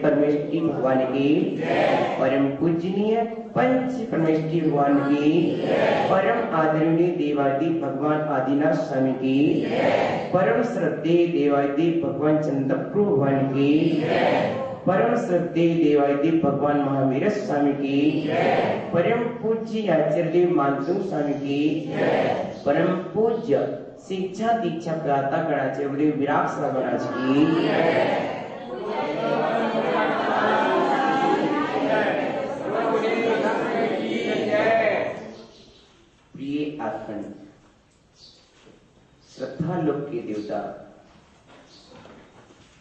परमेश्वरी भगवान की परम पूजनीय पंच परमेश्वरी भगवान की परम आदरणीय देवादी भगवान आदिनाथ स्वामी की परम श्रद्धेय देवादी भगवान चंद्रप्रभु भगवान की परम श्रद्धेय देवादी भगवान महावीर स्वामी की परम पूज्य आचार्य मानसिंह स्वामी की परम पूज्य शिक्षा दीक्षा प्रातः गणाचे विराट श्रवणाची की प्रिय आत्मन, श्रद्धा लोक के देवता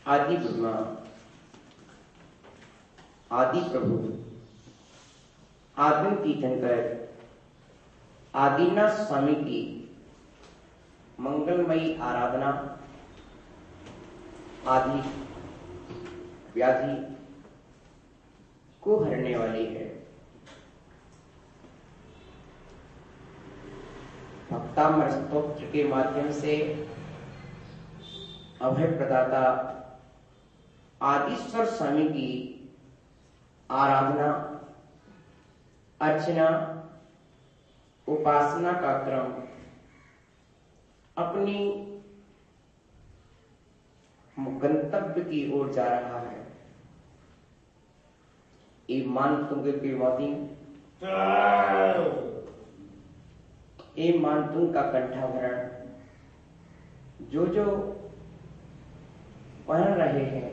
आदि ब्रह्मा, आदि प्रभु, आदिम तीर्थंकर आदिनाथ स्वामी की मंगलमयी आराधना आदि व्याधि को हरने वाली है। भक्तामृत स्तोत्र के माध्यम से अभय प्रदाता आदिश्वर स्वामी की आराधना, अर्चना, उपासना का क्रम अपनी गंतव्य की ओर जा रहा है। ये मान तुंग के मोदी, ये मान तुंग का कंठाभरण जो पहन रहे हैं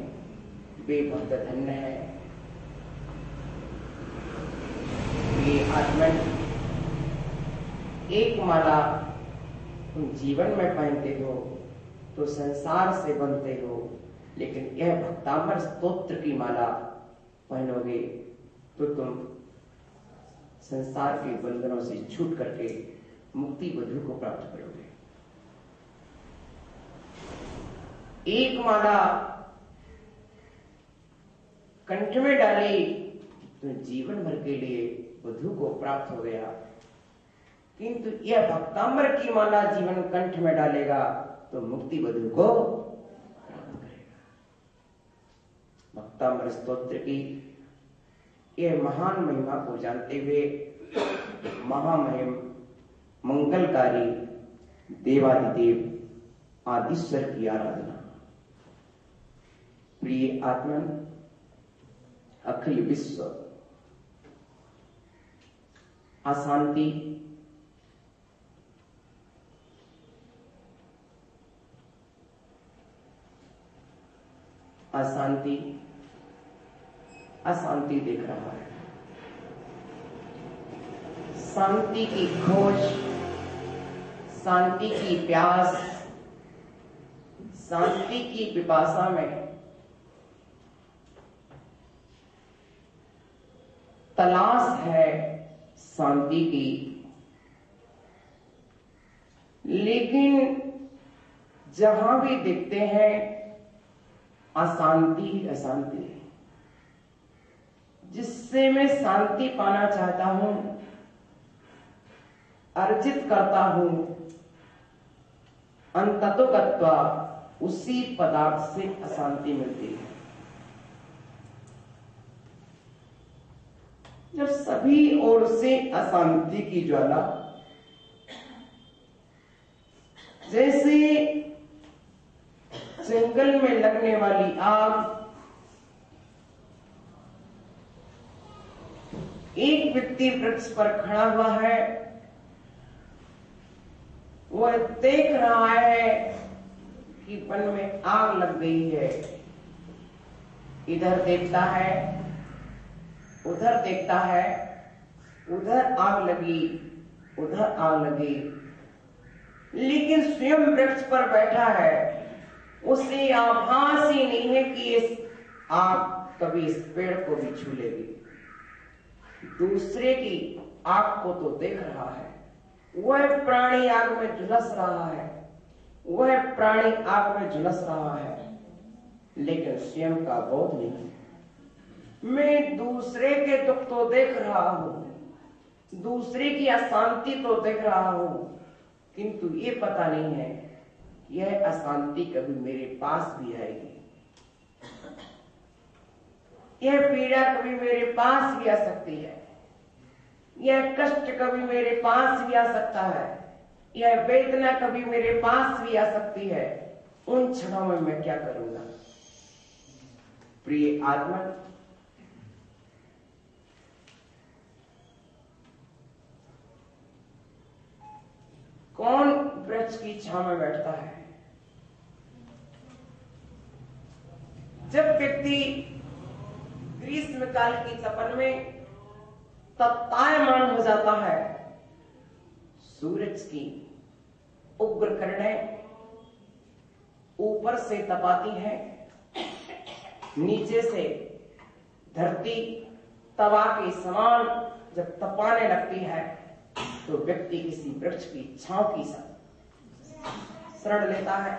वे भक्त धन्य है। ये आत्मन एक माला तुम जीवन में पहनते हो तो संसार से बनते हो, लेकिन यह भक्तामर स्तोत्र की माला पहनोगे तो तुम संसार के बंधनों से छूट करके मुक्ति वधु को प्राप्त करोगे। एक माला कंठ में डाली तो जीवन भर के लिए वधु को प्राप्त हो गया, किंतु यह भक्तांबर की माला जीवन कंठ में डालेगा तो मुक्ति वधु को प्राप्त करेगा। भक्तांबर स्तोत्र की यह महान महिमा को जानते हुए महामहिम मंगलकारी देवादिदेव आदिश्वर की आराधना। प्रिय आत्मन, अखिल विश्व अशांति, अशांति अशांति देख रहा है। शांति की खोज, शांति की प्यास, शांति की पिपासा में तलाश है शांति की, लेकिन जहां भी देखते हैं अशांति अशांति। जिससे मैं शांति पाना चाहता हूं, अर्जित करता हूं, अंततोगत्वा उसी पदार्थ से अशांति मिलती है। जब सभी ओर से अशांति की ज्वाला, जैसे जंगल में लगने वाली आग, एक व्यक्ति वृक्ष पर खड़ा हुआ है, वह देख रहा है कि वन में आग लग गई है। इधर देखता है, उधर देखता है, उधर आग लगी, उधर आग लगी, लेकिन स्वयं वृक्ष पर बैठा है, उसे आभास ही नहीं है कि इस आग कभी इस पेड़ को भी छू लेगी। दूसरे की आग को तो देख रहा है, वह प्राणी आग में झुलस रहा है, वह प्राणी आग में झुलस रहा है, लेकिन स्वयं का बोध नहीं है। मैं दूसरे के दुख तो देख रहा हूं, दूसरे की अशांति तो देख रहा हूं, किंतु ये पता नहीं है कि यह अशांति कभी मेरे पास भी आएगी, यह पीड़ा कभी मेरे पास भी आ सकती है, यह कष्ट कभी मेरे पास भी आ सकता है, यह वेदना कभी मेरे पास भी आ सकती है। उन क्षणों में मैं क्या करूंगा? प्रिय आत्मन, कौन वृक्ष की छांव में बैठता है? जब व्यक्ति ग्रीष्म काल की तपन में तप्तायमान हो जाता है, सूरज की उग्र किरणें ऊपर से तपाती हैं, नीचे से धरती तवा के समान जब तपाने लगती है तो व्यक्ति किसी वृक्ष की छांव की शरण लेता है।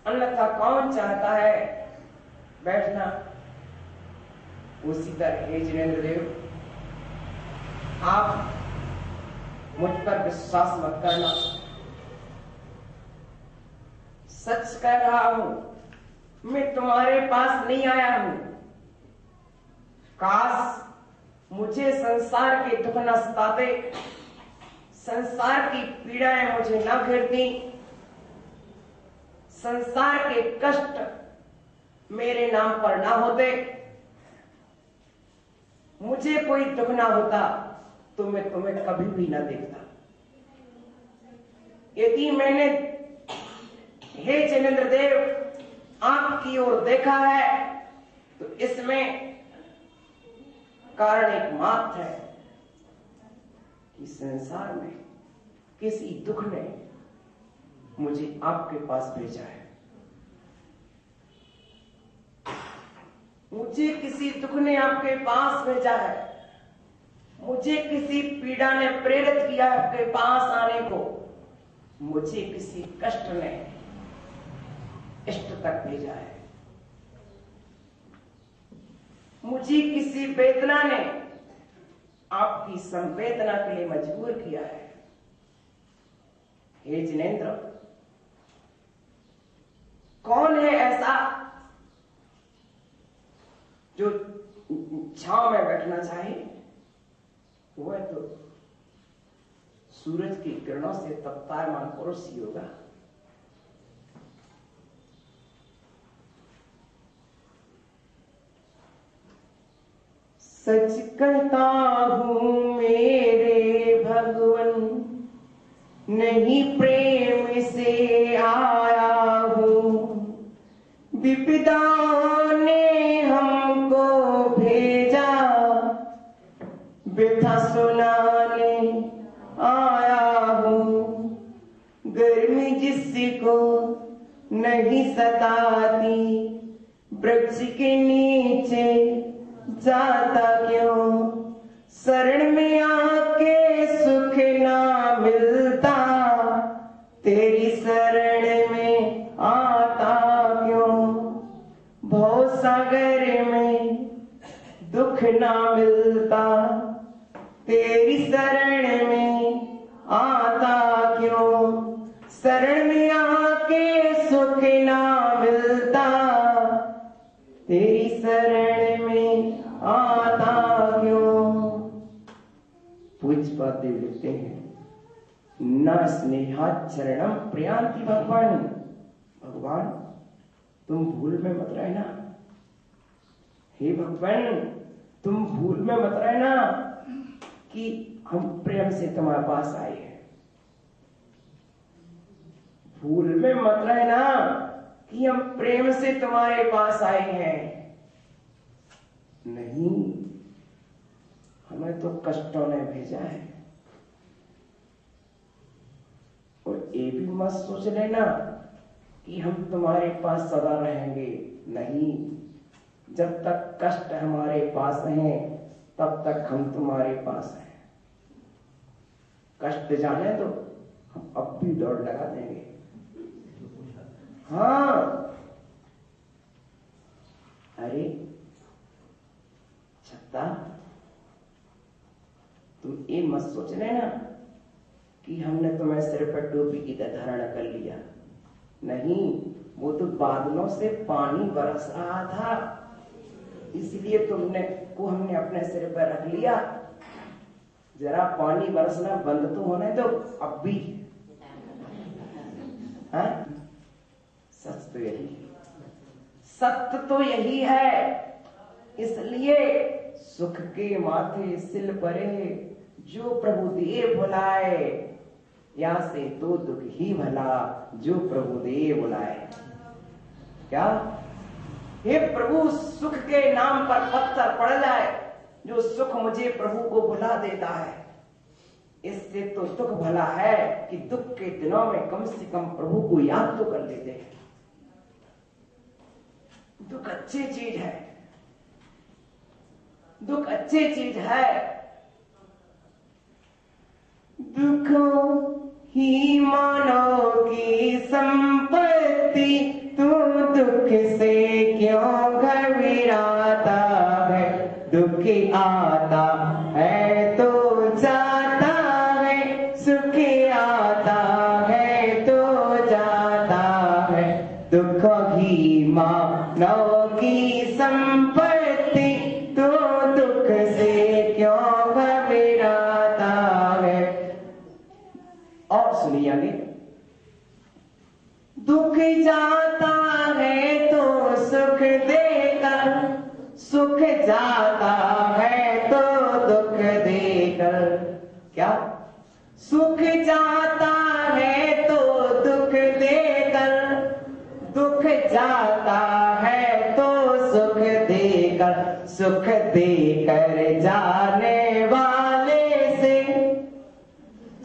अन्यथा कौन चाहता है बैठना? उसी तरह हे जिनेंद्र देव, आप मुझ पर विश्वास मत करना, सच कह रहा हूं, मैं तुम्हारे पास नहीं आया हूं। काश मुझे संसार के दुख न सताते, संसार की पीड़ाएं मुझे न घेरती, संसार के कष्ट मेरे नाम पर ना होते, मुझे कोई दुख ना होता तो मैं तुम्हें कभी भी ना देखता। यदि मैंने हे जिनेंद्र देव आपकी ओर देखा है तो इसमें कारण एकमात्र है कि संसार में किसी दुख ने मुझे आपके पास भेजा है। मुझे किसी दुख ने आपके पास भेजा है, मुझे किसी पीड़ा ने प्रेरित किया आपके पास आने को, मुझे किसी कष्ट ने इष्ट तक भेजा है, मुझे किसी वेदना ने आपकी संवेदना के लिए मजबूर किया है। हे जिनेंद्र, कौन है ऐसा जो छांव में बैठना चाहे? वह तो सूरज की किरणों से तप्तायमान पुरुष ही होगा। सच कहता हूं मेरे भगवन, नहीं प्रेम से आया हूं, विपदा ने हमको भेजा, व्यथा सुनाने आया हूं। गर्मी जिसको नहीं सताती, वृक्ष के नीचे जाता क्यों? शरण में आके सुख ना मिलता, तेरी शरण में आता क्यों? भव सागर में दुख ना मिलता, तेरी शरण में आता क्यों? शरण में आके सुख ना मिलता, तेरी शरण में आता क्यों? पूज्यपाद देव लिखते हैं, न स्नेहात् चरणम प्रयान्ति भगवान। भगवान तुम भूल में मत रहना, हे भगवान तुम भूल में मत रहना कि हम प्रेम से तुम्हारे पास आए हैं। भूल में मत रहना कि हम प्रेम से तुम्हारे पास आए हैं। नहीं, हमें तो कष्टों ने भेजा है। और ये भी मत सोच लेना कि हम तुम्हारे पास सदा रहेंगे। नहीं, जब तक कष्ट हमारे पास हैं तब तक हम तुम्हारे पास हैं। कष्ट जाने तो हम अब भी दौड़ लगा देंगे। हाँ, अरे छत्ता, तुम ये मत सोच लेना कि हमने तुम्हें सिर पर टोपी की तरह धारण कर लिया। नहीं, वो तो बादलों से पानी बरस रहा था, इसलिए हमने अपने सिर पर रख लिया। जरा पानी बरसना बंद तो होने दो अब भी। हाँ? सच तो यही है, सत्य तो यही है। इसलिए सुख के माथे सिल परे, जो प्रभु दे बुलाए, या से तो दुख ही भला, जो प्रभु दे बुलाए। क्या? हे प्रभु, सुख के नाम पर पत्थर पड़ जाए, जो सुख मुझे प्रभु को बुला देता है, इससे तो दुख भला है कि दुख के दिनों में कम से कम प्रभु को याद तो कर लेते हैं। दुख अच्छी चीज है, दुख अच्छी चीज है। दुखों ही मानव की संपत्ति, तू दुख से क्यों घबराता है? दुख आता है तो जाता है, सुख आता है तो जाता है। दुख ही मानव की संपत्ति, तो दुख से क्यों घबराता है? और सुनिए आगे, दुख जाता है तो सुख देकर, सुख जाता है तो दुख देकर। क्या? सुख जाता है तो दुख देकर, दुख जाता है तो सुख देकर। सुख देकर जाने वाले से,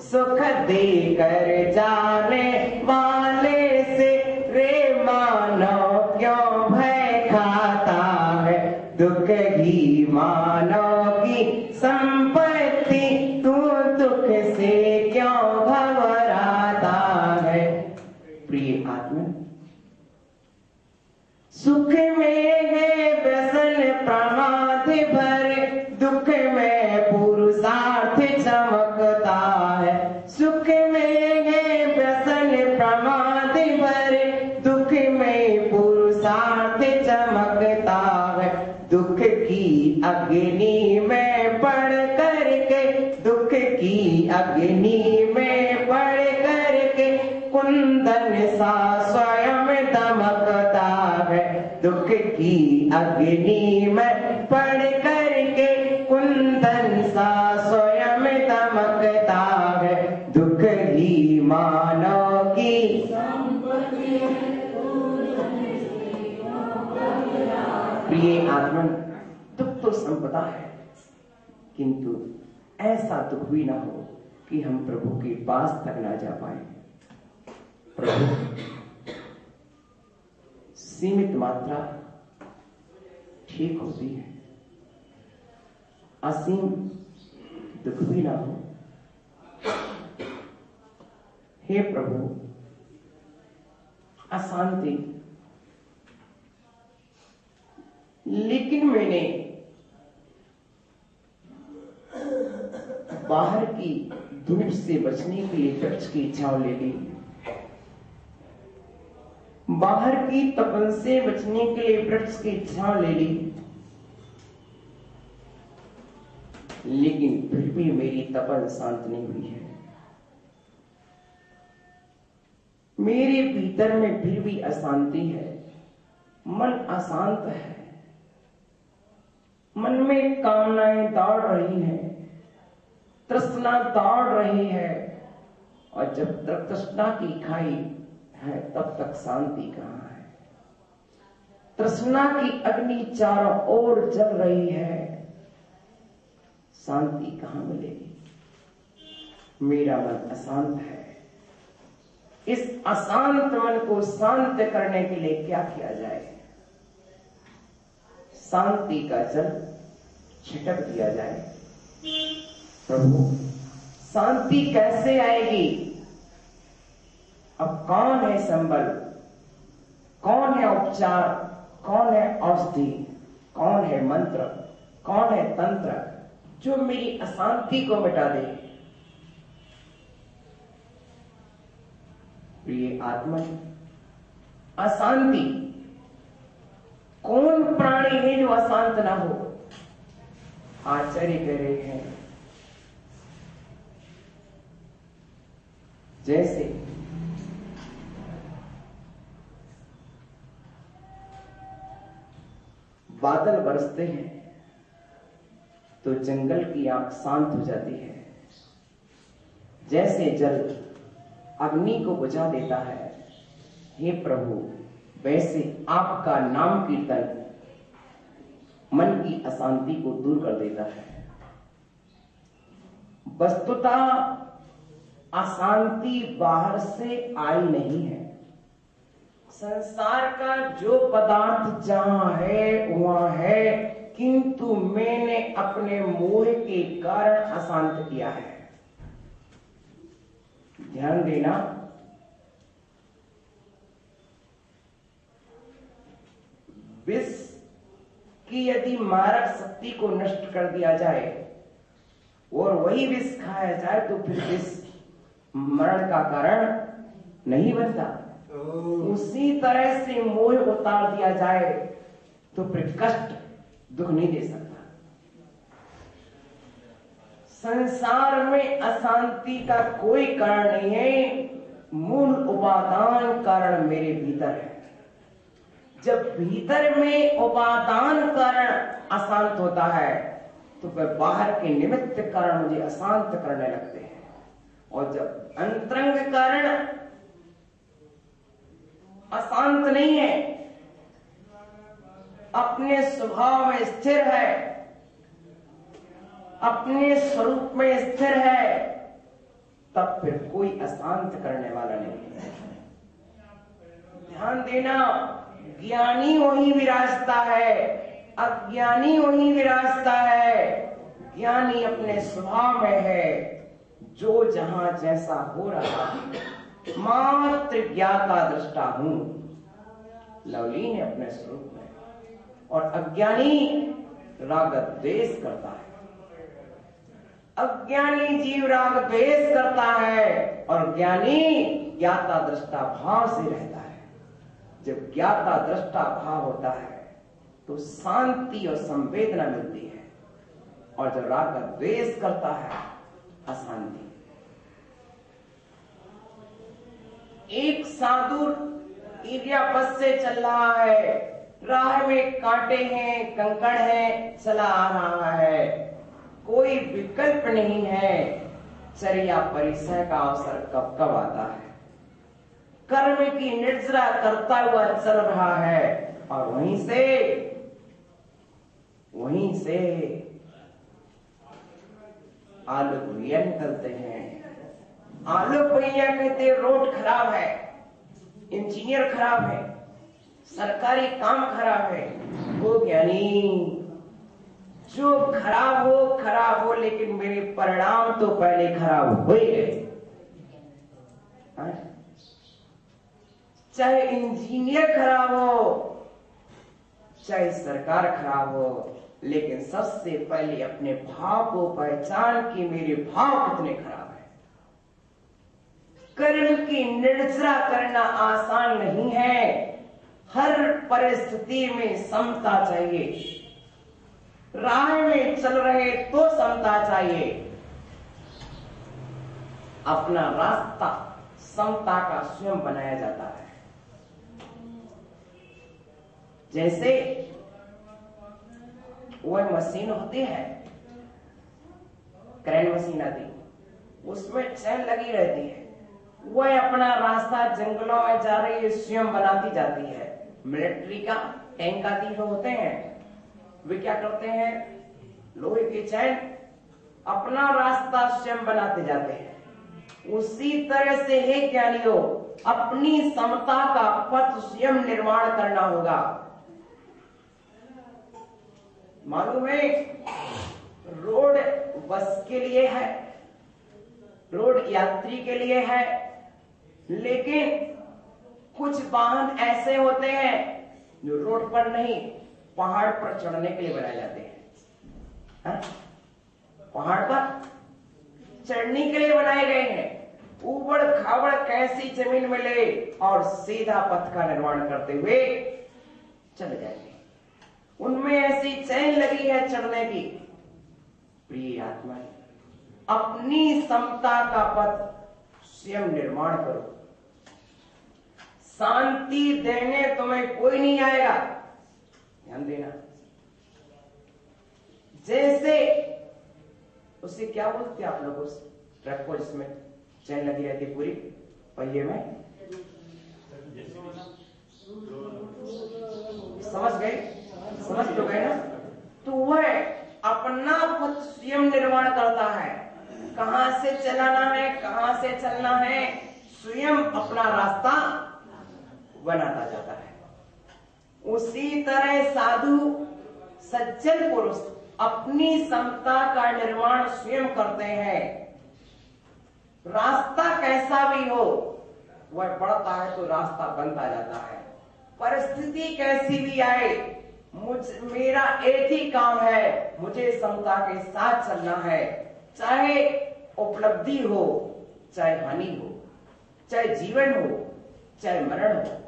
सुख देकर जाने वाले से रे मानव क्यों भय खाता है? दुख ही मानव की संपत्ति, तू दुख से क्यों घबराता है? प्रिय आत्मा, सुख में है व्यसन प्रमाद भरे, दुख में पुरुषार्थ चमकता है। सुख में है व्यसन प्रमाद भरे, दुख में पुरुषार्थ चमकता है। दुख की अग्नि में पड़ करके, दुख की अग्नि में पड़ करके कुंदन सा स्वयं दमकता है। दुख की अग्नि में पड़ करके कुंदन सा स्वयं दमकता है। दुख ही मानव की संपत्ति। प्रिय आत्मन, दुख तो संपदा है, किंतु ऐसा दुख भी ना हो कि हम प्रभु के पास तक ना जा पाए। प्रभु सीमित मात्रा ठीक होती है, असीम दुख भी ना हो। हे प्रभु, अशांति, लेकिन मैंने बाहर की धूप से बचने के लिए वृक्ष की छांव ले ली, बाहर की तपन से बचने के लिए वृक्ष की छांव ले ली, लेकिन फिर भी मेरी तपन शांत नहीं हुई है। मेरे भीतर में फिर भी अशांति है, मन अशांत है, मन में कामनाएं दौड़ रही हैं, तृष्णा दौड़ रही है, और जब तक तृष्णा की खाई है तब तक शांति कहाँ है? तृष्णा की अग्नि चारों ओर जल रही है, शांति कहाँ मिलेगी? मेरा मन अशांत है। इस अशांत मन को शांत करने के लिए क्या किया जाए? शांति का जल छिटक दिया जाए। प्रभु, शांति कैसे आएगी? अब कौन है संबल, कौन है उपचार, कौन है औषधि, कौन है मंत्र, कौन है तंत्र जो मेरी अशांति को मिटा दे? प्रिय आत्मा, अशांति, कौन प्राणी है जो अशांत ना हो? आचार्य कह रहे हैं, जैसे बादल बरसते हैं तो जंगल की आग शांत हो जाती है, जैसे जल अग्नि को बुझा देता है। हे प्रभु, वैसे आपका नाम कीर्तन मन की अशांति को दूर कर देता है। वस्तुतः अशांति बाहर से आई नहीं है। संसार का जो पदार्थ जहां है वहां है, किंतु मैंने अपने मोह के कारण अशांत किया है। ध्यान देना, विष की यदि मारक शक्ति को नष्ट कर दिया जाए और वही विष खाया जाए तो फिर विष मरण का कारण नहीं बनता। उसी तरह से मोह उतार दिया जाए तो फिर कष्ट दुख नहीं दे सकता। संसार में अशांति का कोई कारण नहीं है, मूल उपादान कारण मेरे भीतर है। जब भीतर में उपादान कारण अशांत होता है तो वह बाहर के निमित्त कारण मुझे अशांत करने लगते हैं। और जब अंतरंग कारण अशांत नहीं है, अपने स्वभाव में स्थिर है, अपने स्वरूप में स्थिर है, तब फिर कोई अशांत करने वाला नहीं है। ध्यान देना, ज्ञानी वही विराजता है, अज्ञानी वही विराजता है। ज्ञानी अपने स्वभाव में है, जो जहां जैसा हो रहा है, मात्र ज्ञाता दृष्टा हूं, लवलीन है अपने स्वरूप में। और अज्ञानी राग द्वेष करता है। अज्ञानी जीव राग द्वेष करता है और ज्ञानी ज्ञाता दृष्टा भाव से रहता है। जब ज्ञाता दृष्टा भाव होता है तो शांति और संवेदना मिलती है, और जब राग का द्वेष करता है अशांति। एक साधु एरिया बस से चल रहा है, राह में कांटे हैं, कंकड़ हैं, चला आ रहा है, कोई विकल्प नहीं है। चर्या परिचय का अवसर कब कब आता है। कर्म की निर्जरा करता हुआ चल रहा है और वहीं से आलोक भैया निकलते हैं। आलोक भैया कहते रोड खराब है, इंजीनियर खराब है, सरकारी काम खराब है। वो ज्ञानी, जो खराब हो, लेकिन मेरे परिणाम तो पहले खराब हो ही गए। चाहे इंजीनियर खराब हो, चाहे सरकार खराब हो, लेकिन सबसे पहले अपने भाव को पहचान कि मेरे भाव कितने खराब है। कर्म की निर्जरा करना आसान नहीं है। हर परिस्थिति में समता चाहिए। राह में चल रहे तो समता चाहिए। अपना रास्ता समता का स्वयं बनाया जाता है। जैसे वह मशीन होती है, क्रेन मशीन आती, उसमें चैन लगी रहती है। वह अपना रास्ता जंगलों में जा रही है, स्वयं बनाती जाती है। मिलिट्री का टैंक आदि जो होते हैं, वे क्या करते हैं, लोहे की चैन अपना रास्ता स्वयं बनाते जाते हैं। उसी तरह से हे ज्ञानियों, अपनी समता का पथ स्वयं निर्माण करना होगा। मालूम है, रोड बस के लिए है, रोड यात्री के लिए है, लेकिन कुछ वाहन ऐसे होते हैं जो रोड पर नहीं, पहाड़ पर चढ़ने के लिए बनाए जाते हैं। पहाड़ पर चढ़ने के लिए बनाए गए हैं। ऊबड़ खाबड़ कैसी जमीन मिले और सीधा पथ का निर्माण करते हुए चले जाएंगे। उनमें ऐसी चैन लगी है चढ़ने की। प्रिय आत्मा, अपनी समता का पथ स्वयं निर्माण करो। शांति देने तुम्हें कोई नहीं आएगा। ध्यान देना। जैसे उसे क्या बोलते आप लोग, उस ट्रक को जिसमें चैन लगी रहती पूरी पहिए में, समझ गए? समझ तो गए ना? तो वह अपना पथ स्वयं निर्माण करता है। कहां से चलाना है, कहां से चलना है, स्वयं अपना रास्ता बनाता जाता है। उसी तरह साधु सज्जन पुरुष अपनी समता का निर्माण स्वयं करते हैं। रास्ता कैसा भी हो, वह बढ़ता है तो रास्ता बनता जाता है। परिस्थिति कैसी भी आए, मेरा एक ही काम है, मुझे समता के साथ चलना है। चाहे उपलब्धि हो, चाहे हानि हो, चाहे जीवन हो, चाहे मरण हो,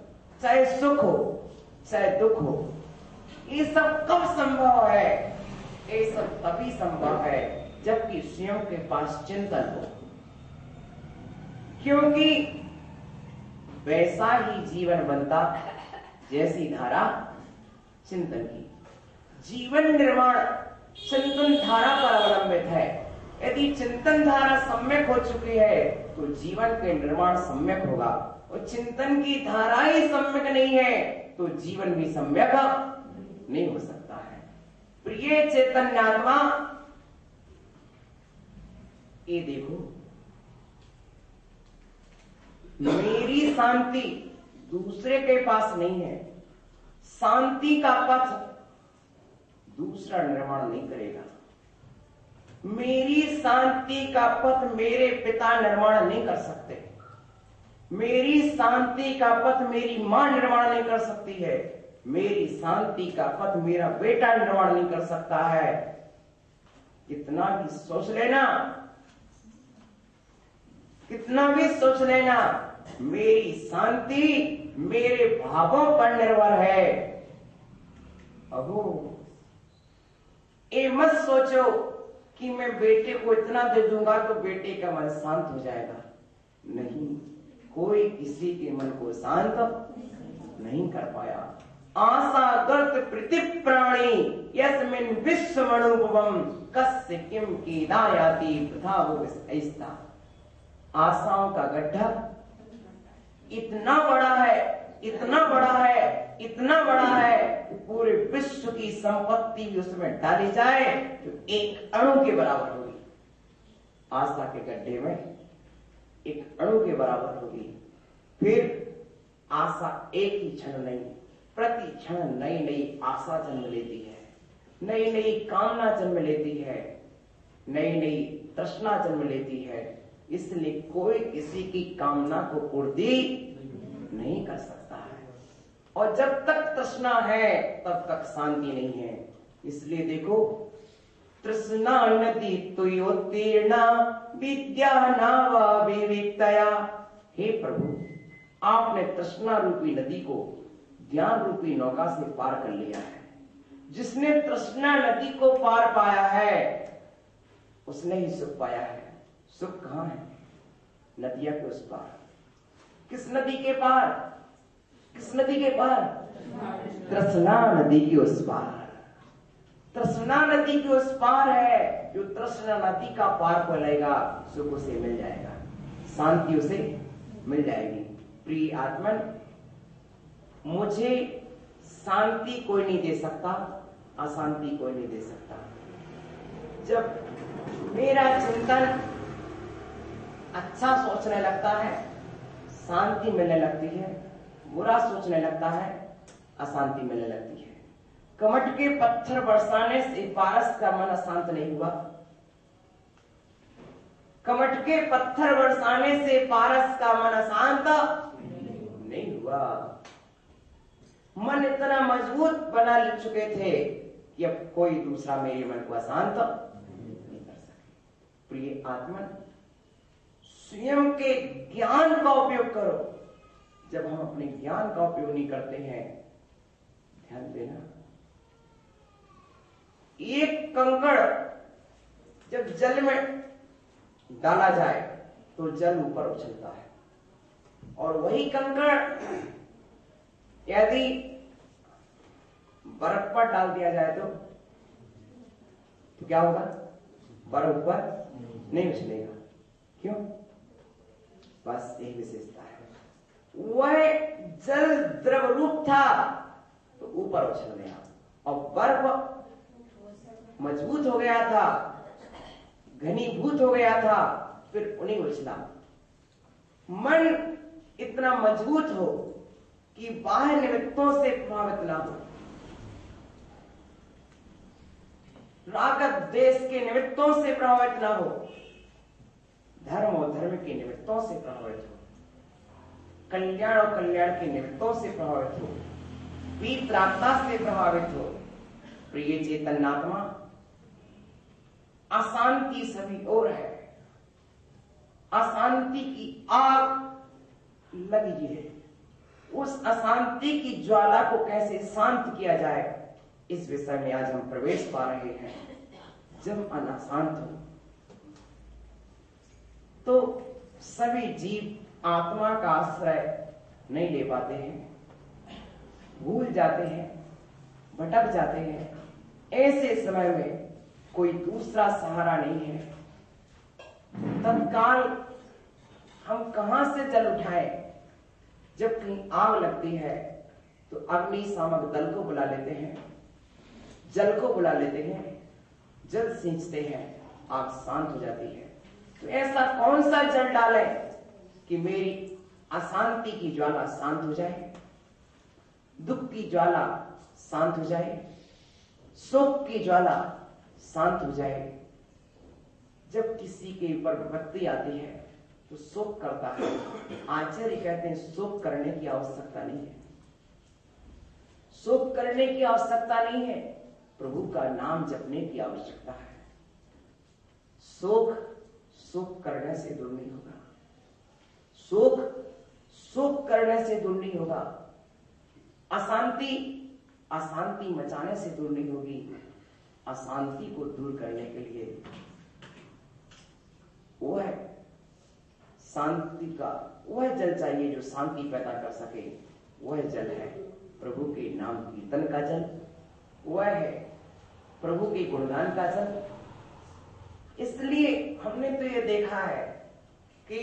चाहे सुख हो, चाहे दुख हो। ये सब कब संभव है? ये सब तभी संभव है जबकि स्वयं के पास चिंतन हो, क्योंकि वैसा ही जीवन बनता जैसी धारा चिंतन की। जीवन निर्माण चिंतन धारा पर अवलंबित है। यदि चिंतन धारा सम्यक हो चुकी है तो जीवन के निर्माण सम्यक होगा, और चिंतन की धारा ही सम्यक नहीं है तो जीवन भी सम्यक नहीं हो सकता है। प्रिय चैतन्यात्मा, ये देखो, मेरी शांति दूसरे के पास नहीं है। शांति का पथ दूसरा निर्माण नहीं करेगा। मेरी शांति का पथ मेरे पिता निर्माण नहीं कर सकते। मेरी शांति का पथ मेरी मां निर्माण नहीं कर सकती है। मेरी शांति का पथ मेरा बेटा निर्माण नहीं कर सकता है। कितना भी सोच लेना, कितना भी सोच लेना, मेरी शांति मेरे भावों पर निर्भर है। अहो, ये मत सोचो कि मैं बेटे को इतना दे दूंगा तो बेटे का मन शांत हो जाएगा। नहीं, कोई किसी के मन को शांत नहीं कर पाया। आशा गर्त प्रति प्राणी यस्मिन् विश्वमनुभवम् कस्य किम कीदायाति तथा वो ऐसा। आशाओं का गड्ढा इतना बड़ा है, इतना बड़ा है, इतना बड़ा है, पूरे विश्व की संपत्ति उसमें डाली जाए तो एक अणु के बराबर होगी। आशा के गड्ढे में एक अणु के बराबर होगी। फिर आशा एक ही क्षण नहीं, प्रति क्षण नई नई आशा जन्म लेती है, नई नई कामना जन्म लेती है, नई नई तृष्णा जन्म लेती है। इसलिए कोई किसी की कामना को पूर्ति नहीं कर सकता है, और जब तक तृष्णा है तब तक शांति नहीं है। इसलिए देखो, तृष्णा नदी तुयोत्तीर्णा विद्या नावा विविक्तया। हे प्रभु, आपने तृष्णा रूपी नदी को ज्ञान रूपी नौका से पार कर लिया है। जिसने तृष्णा नदी को पार पाया है उसने ही सुख पाया है। सुख कहां है? नदिया के उस पार। किस नदी के पार? किस नदी के पार? तृष्णा नदी के उस पार। तृष्णा नदी के उस पार है। जो तृष्णा नदी का पार को लेगा सुख उसे मिल जाएगा, शांति उसे मिल जाएगी। प्रिय आत्मन, मुझे शांति कोई नहीं दे सकता, अशांति कोई नहीं दे सकता। जब मेरा चिंतन अच्छा सोचने लगता है शांति मिलने लगती है, बुरा सोचने लगता है अशांति मिलने लगती है। कमट के पत्थर बरसाने से पारस का मन अशांत नहीं हुआ। कमट के पत्थर बरसाने से पारस का मन अशांत नहीं हुआ। मन इतना मजबूत बना ले चुके थे कि अब कोई दूसरा मेरे मन को अशांत नहीं कर सके। प्रिय आत्मन, स्वयं के ज्ञान का उपयोग करो। जब हम अपने ज्ञान का उपयोग नहीं करते हैं, ध्यान देना, एक कंकड़ जब जल में डाला जाए तो जल ऊपर उछलता है, और वही कंकड़ यदि बर्फ पर डाल दिया जाए तो क्या होगा? बर्फ ऊपर नहीं उछलेगा। क्यों? बस एक विशेषता है, वह जल द्रव रूप था तो ऊपर उछल गया और बर्फ मजबूत हो गया था, घनीभूत हो गया था, फिर उन्हें उछला। मन इतना मजबूत हो कि बाह्य निमित्तों से प्रभावित ना हो, राग देश के निमित्तों से प्रभावित ना हो, धर्म और धर्म के निमित्तों से प्रभावित हो, कल्याण और कल्याण के निमित्तों से प्रभावित हो, पवित्रता से प्रभावित हो। प्रिय चैतन्यात्मा, अशांति सभी ओर है, अशांति की आग लगी है। उस अशांति की ज्वाला को कैसे शांत किया जाए, इस विषय में आज हम प्रवेश पा रहे हैं। जब मन अशांत हो तो सभी जीव आत्मा का आश्रय नहीं ले पाते हैं, भूल जाते हैं, भटक जाते हैं। ऐसे समय में कोई दूसरा सहारा नहीं है। तत्काल हम कहां से जल उठाएं? जब कहीं आग लगती है तो अग्निशामक दल को बुला लेते हैं, जल को बुला लेते हैं, जल सींचते हैं, आग शांत हो जाती है। तो ऐसा कौन सा जल डालें कि मेरी अशांति की ज्वाला शांत हो जाए, दुख की ज्वाला शांत हो जाए, शोक की ज्वाला शांत हो जाए। जब किसी के ऊपर विपत्ति आती है तो शोक करता है। आचार्य कहते हैं शोक करने की आवश्यकता नहीं है, शोक करने की आवश्यकता नहीं है, प्रभु का नाम जपने की आवश्यकता है। शोक करने से दूर नहीं होगा, शोक करने से दूर नहीं होगा, अशांति मचाने से दूर नहीं होगी। अशांति को दूर करने के लिए वो है शांति का, वह जल चाहिए जो शांति पैदा कर सके। वह जल है प्रभु के नाम कीर्तन का जल, वह है प्रभु के गुणगान का जल। इसलिए हमने तो ये देखा है कि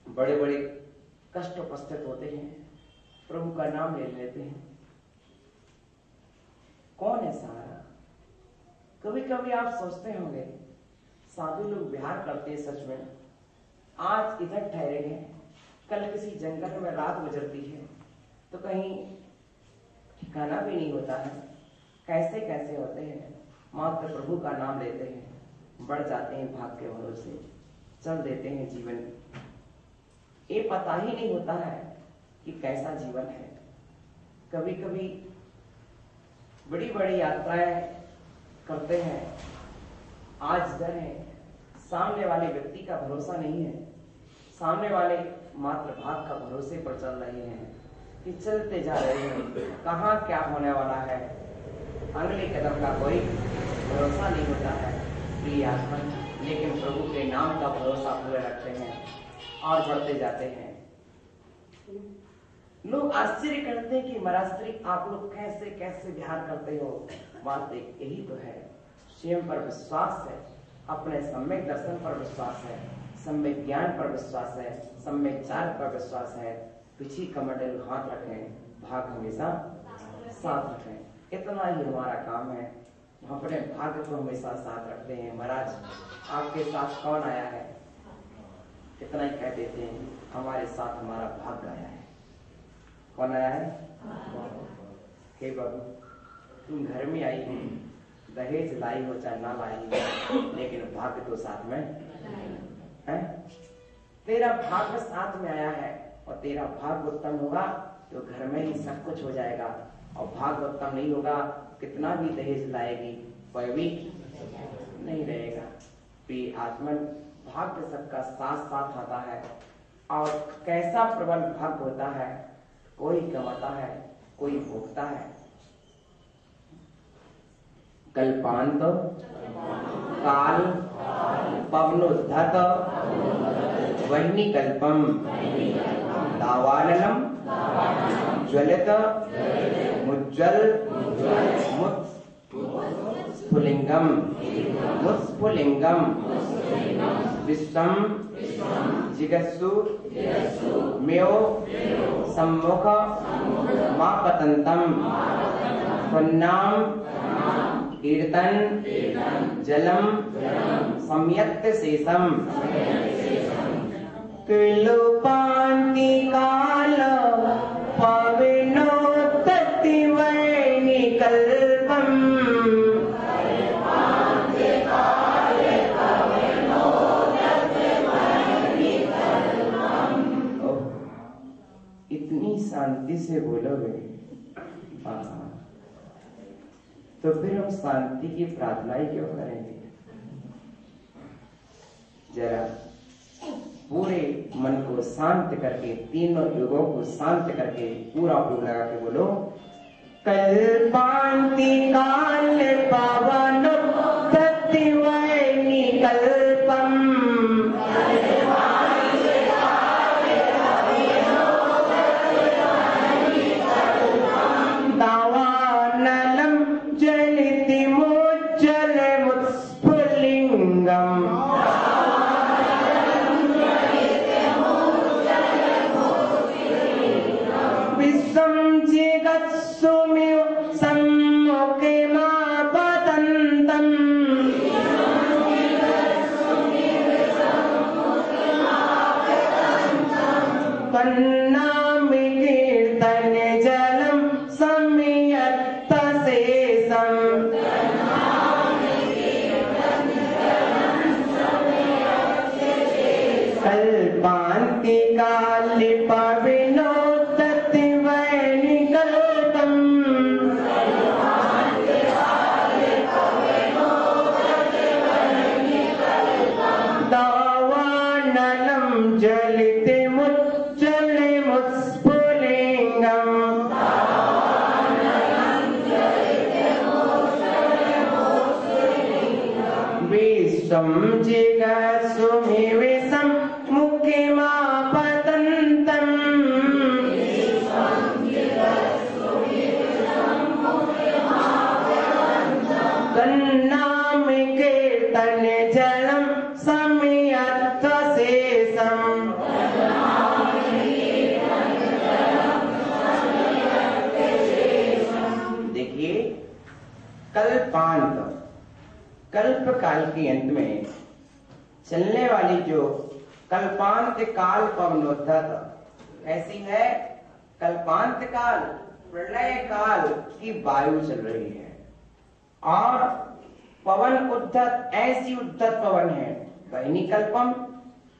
बड़े बड़े कष्ट उपस्थित होते हैं, प्रभु का नाम ले लेते हैं। कौन है सहारा? कभी कभी आप सोचते होंगे, साधु लोग विहार करते हैं सच में, आज इधर ठहरे हैं, कल किसी जंगल में रात गुजरती है तो कहीं ठिकाना भी नहीं होता है। कैसे कैसे होते हैं, मात्र प्रभु का नाम लेते हैं, बढ़ जाते हैं भाग्य के भरोसे, चल देते हैं जीवन। ये पता ही नहीं होता है कि कैसा जीवन है। कभी कभी बड़ी बड़ी यात्राएं करते हैं, आज इधर है, सामने वाले व्यक्ति का भरोसा नहीं है, सामने वाले मात्र भाग का भरोसे पर चल रहे हैं कि चलते जा रहे हैं, कहाँ क्या होने वाला है, अगले कदम का कोई भरोसा नहीं होता है। प्रिय आत्मा, लेकिन प्रभु के नाम का भरोसा पूरे रखते हैं और बढ़ते जाते हैं। लोग आश्चर्य करते हैं कि महाराज आप लोग कैसे कैसे ध्यान करते हो। बात यही तो है, स्वयं पर विश्वास है, अपने सम्यक दर्शन पर विश्वास है, सम्यक ज्ञान पर विश्वास है, सम्यक चार पर विश्वास है। पीछे कमंडल हाथ रखें, भाग हमेशा साथ रखें। इतना ही हमारा काम है, हम अपने भाग्य को हमेशा साथ रखते हैं। महाराज आपके साथ कौन आया है, इतना ही कह देते हैं, हमारे साथ हमारा भाग्य आया है। कौन आया है? हे बाबू, तुम घर में आई हो, दहेज लाई हो चाहे ना लाई हो, लेकिन भाग्य तो साथ में है। तेरा भाग्य साथ में आया है और तेरा भाग्य उत्तम होगा तो घर में ही सब कुछ हो जाएगा, और भाग्य उत्तम नहीं होगा, कितना भी दहेज लाएगी कोई भी नहीं रहेगा। प्रिय आत्मन, भाग्य सबका साथ साथ आता है, और कैसा प्रबल भाग्य होता है, कोई कमाता है, कोई भोगता है। कल्पांत काल पवनोद्धत वह्नि कल्पम दावाननम ज्वलित मुज्ज्वल मुत स्फुलिंगम मुस्फुलिंगम विश्वम जिगस्सु म्यो सम्मुख मापतंतम पुन्नाम कीर्तन जलम सम्यक्त शेषम किलोपान्ति काल पविनोत्तिवर्णिकल्पम इतनी शांति से बोलोगे तो फिर हम शांति की प्रार्थना ही क्यों करेंगे? जरा पूरे मन को शांत करके, तीनों युगों को शांत करके पूरा उपयोग लगा के बोलो, कल्पान्ति काल पावन प्रतिवैनी कल्पम दावानलम जलिति मुज्जल मुत्स्फुलिंगम जिगत्सुमिव सम्मुखे मापतन्तम् पन्नामि कीर्तन जलम सम्यक्त शेषम कल्पान्ति काले पविनोत्तिवर्णिकल्पम दावानलम जलिते मुज्जले मुत्स्फुलिंगम विश्वम जिगत्सुमिविषम मुखे मापतन्तम् कन्नामि कीर्तन जलम सम्यक्त शेषम देखिए, कल्पांत कल्प काल के अंत में चलने वाली जो कल्पांत काल पवनोद्धत ऐसी है। कल्पांत काल प्रलय काल की वायु चल रही है और पवन उद्धत ऐसी उद्धत पवन है वैनी कल्पम,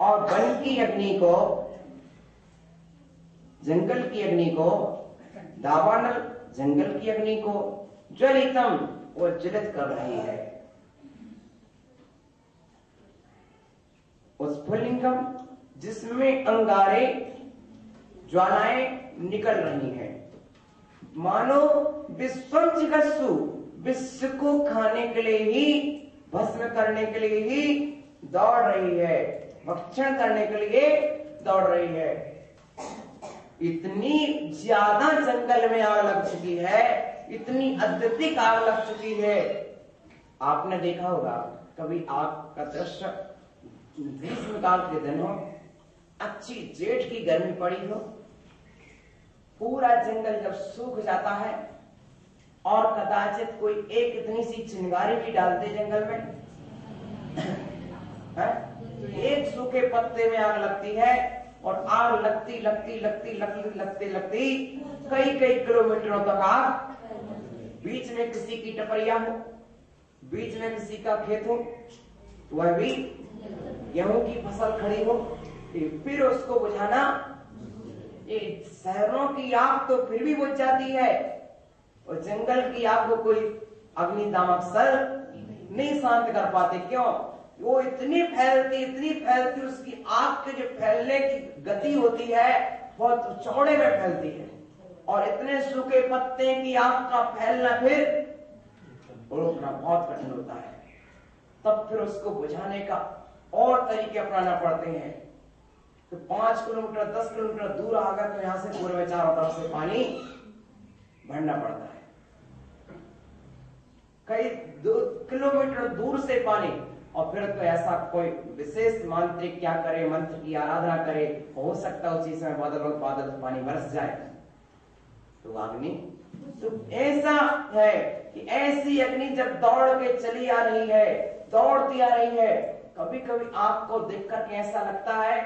और वन की अग्नि को, जंगल की अग्नि को, दावानल जंगल की अग्नि को ज्वलितम वो ज्वलित कर रही है। उस स्फुलिंगम जिसमें अंगारे ज्वालाएं निकल रही हैं, मानो विश्वम जिगस्सु विश्व को खाने के लिए ही, भस्म करने के लिए ही दौड़ रही है, भक्षण करने के लिए दौड़ रही है। इतनी ज्यादा जंगल में आग लग चुकी है, इतनी अत्यधिक आग लग चुकी है। आपने देखा होगा कभी आग का दृश्य, ग्रीष्मकाल के दिन हो, अच्छी जेठ की गर्मी पड़ी हो, पूरा जंगल जब सूख जाता है और कदाचित कोई एक इतनी सी चिंगारी भी डालते जंगल में है? एक सूखे पत्ते में आग लगती है और आग लगती लगती लगती लगती लगती लगती कई कई किलोमीटरों तक आग, बीच में किसी की टपरिया हो, बीच में किसी का खेत हो, वह भी गेहूं की फसल खड़ी हो, फिर उसको बुझाना। शहरों की आग तो फिर भी बुझ जाती है और जंगल की आग को कोई अग्निदामक सर नहीं शांत कर पाते। क्यों? वो इतनी फैलती, उसकी आग के जो फैलने की गति होती है बहुत चौड़े में फैलती है, और इतने सूखे पत्ते की आग का फैलना फिर रोकना बहुत कठिन होता है। तब फिर उसको बुझाने का और तरीके अपनाना पड़ते हैं। तो 5 किलोमीटर 10 किलोमीटर दूर आ गए तो यहां से पूरे में चारों तरफ से पानी भरना पड़ता है। कई 2 किलोमीटर दूर से पानी, और फिर तो ऐसा कोई विशेष मांत्रिक क्या करे, मंत्र की आराधना करे, हो सकता है उसी समय बादल पानी बरस जाए। तो अग्नि तो ऐसा है कि ऐसी अग्नि जब दौड़ के चली आ रही है, दौड़ती आ रही है, कभी कभी आपको देख करके ऐसा लगता है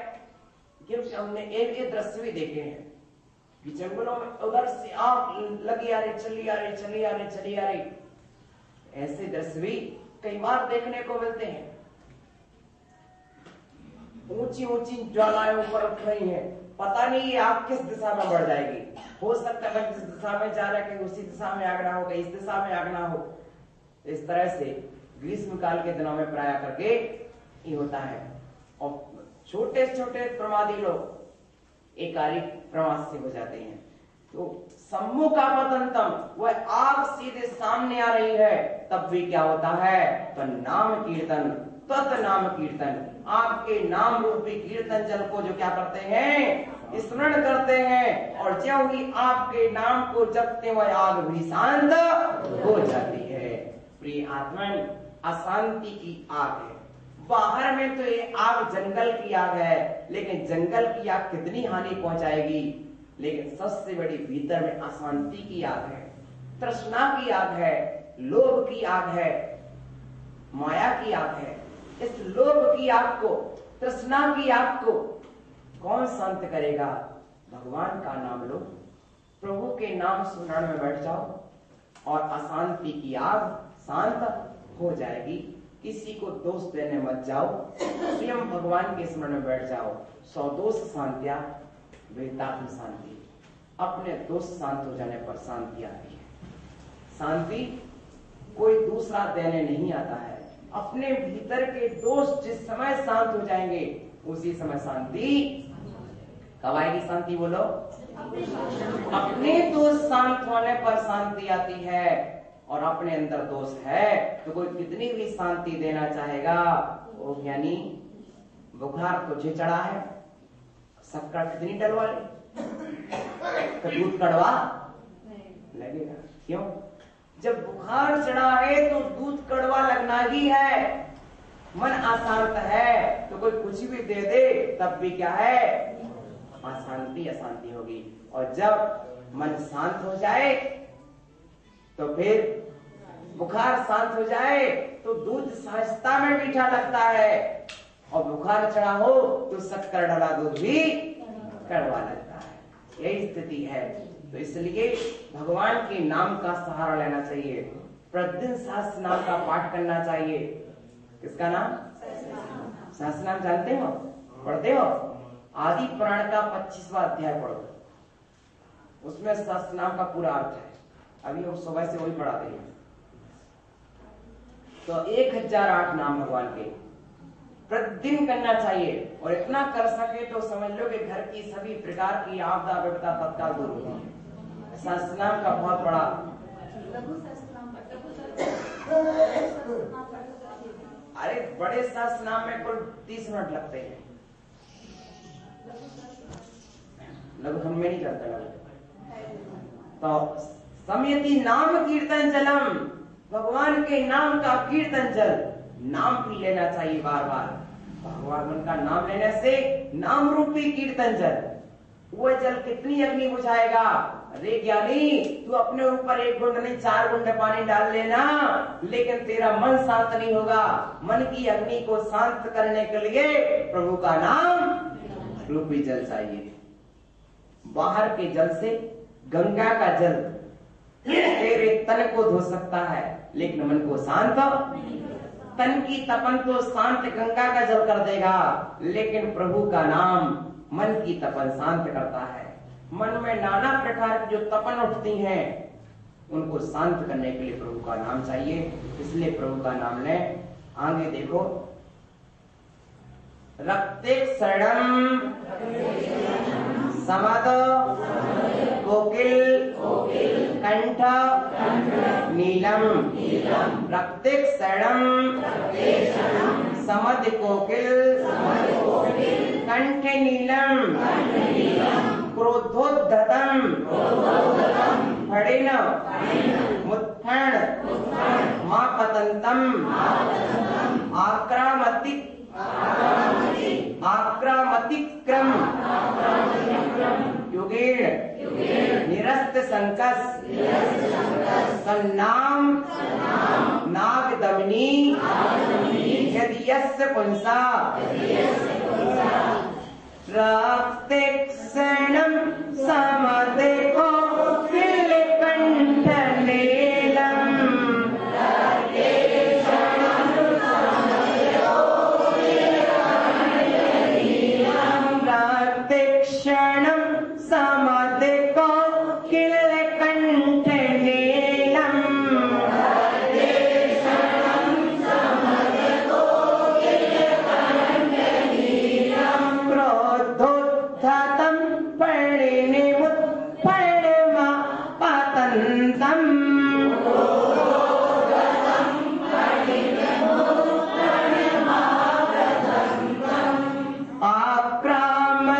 कि हमने एक दृश्य भी देखे हैं कि जंगलों में उधर से आग लगी आ रही, चली आ रही, चली आ रही, चली आ रही। ऐसे दृश्य भी कई बार देखने को मिलते हैं। ऊंची ऊंची ज्वालाएं ऊपर उठ रही हैं, पता नहीं ये आग किस दिशा में बढ़ जाएगी। हो सकता है जिस दिशा में जा रहा है उसी दिशा में आग ना हो, इस दिशा में आग ना हो। इस तरह से ग्रीष्म काल के दिनों में प्राय करके ये होता है। और छोटे छोटे प्रमादी लोग एकारिक प्रमाद से हो जाते हैं। तो सम्मुखापतंतम, वह आग सीधे सामने आ रही है, तब भी क्या होता है? तो नाम कीर्तन, तत् नाम कीर्तन, आपके नाम रूपी कीर्तन जल को जो क्या करते हैं? स्मरण करते हैं। और ज्यों ही आपके नाम को जपते हुए आग भी शांत हो जाती है। प्रिय आत्मन, अशांति की आग है। बाहर में तो ये आग जंगल की आग है, लेकिन जंगल की आग कितनी हानि पहुंचाएगी। लेकिन सबसे बड़ी भीतर में अशांति की आग है, तृष्णा की आग है, लोभ की आग है, माया की आग है। इस लोभ की आग को, तृष्णा की आग को कौन शांत करेगा? भगवान का नाम लो, प्रभु के नाम स्मरण में बैठ जाओ और अशांति की आग शांत हो जाएगी। किसी को दोष देने मत जाओ, स्वयं भगवान के स्मरण में बैठ जाओ। 100 दोष शांत्या वेदात्म शांति। अपने दोष शांत हो जाने पर शांति आती है। शांति कोई दूसरा देने नहीं आता है। अपने भीतर के दोष जिस समय शांत हो जाएंगे उसी समय शांति कब आएगी? शांति बोलो। अपने दोष शांत होने पर शांति आती है। और अपने अंदर दोष है तो कोई कितनी भी शांति देना चाहेगा, वो ज्ञानी बुखार तुझे चढ़ा है, शक्कर कितनी डलवा ले, तो दूध कड़वा लगेगा। क्यों? जब बुखार चढ़ा है तो दूध कड़वा लगना ही है। मन अशांत है तो कोई कुछ भी दे दे तब भी क्या है? अशांति अशांति होगी। और जब मन शांत हो जाए तो फिर बुखार शांत हो जाए तो दूध सहजता में मीठा लगता है, और बुखार चढ़ा हो तो शक्कर डाला दूध भी कड़वा लगता है। यही स्थिति है। तो इसलिए भगवान के नाम का सहारा लेना चाहिए। प्रतिदिन सहस्त्र नाम का पाठ करना चाहिए। किसका नाम? सहस्त्र नाम जानते हो, पढ़ते हो? आदि पुराण का 25वां अध्याय पढ़ो, उसमें सहस्त्र नाम का पूरा अर्थ है। अभी हम सुबह से वही पढ़ाते हैं। तो 1008 नाम भगवान के प्रतिदिन करना चाहिए। और इतना कर सके तो समझ लो कि घर की सभी प्रकार की आपदा विपदा तत्काल दूर होती है। सहस्त्र नाम का बहुत बड़ा, अरे बड़े सहस्त्र नाम में कुल 30 मिनट लगते हैं। लघु में नहीं चलता लघु। तो समयति नाम कीर्तन जलम, भगवान के नाम का कीर्तन जल, नाम भी लेना चाहिए बार बार। भगवान का नाम लेने से नाम रूपी कीर्तन जल, वह जल कितनी अग्नि बुझाएगा। अरे ज्ञानी, तू अपने ऊपर 1 घूंट नहीं 4 घूंट पानी डाल लेना, लेकिन तेरा मन शांत नहीं होगा। मन की अग्नि को शांत करने के लिए प्रभु का नाम रूपी जल चाहिए। बाहर के जल से, गंगा का जल तेरे तन को धो सकता है, लेकिन मन को शांत, तन की तपन को शांत गंगा का जल कर देगा, लेकिन प्रभु का नाम मन की तपन शांत करता है। मन में नाना प्रकार की जो तपन उठती हैं उनको शांत करने के लिए प्रभु का नाम चाहिए। इसलिए प्रभु का नाम ले। आगे देखो, रक्ते शरणम समद कोकिल कंठ नीलम, रक्ते शरणम समद कोकिल कंठ नीलम, क्रोधोद्धतम फणिन मुत्थण मां पतंतम आक्रामतिक्रम युगेण निरस्त संकस सन्नाम नागदमनी यदि यस्य पुंसा रक्ते क्षणं समदेको किलकण्ठलेलम् रक्ते क्षणं समदेको किलकण्ठलेलम् क्रोधोद्धतं परिणिमुत्परिमा पतन्तम्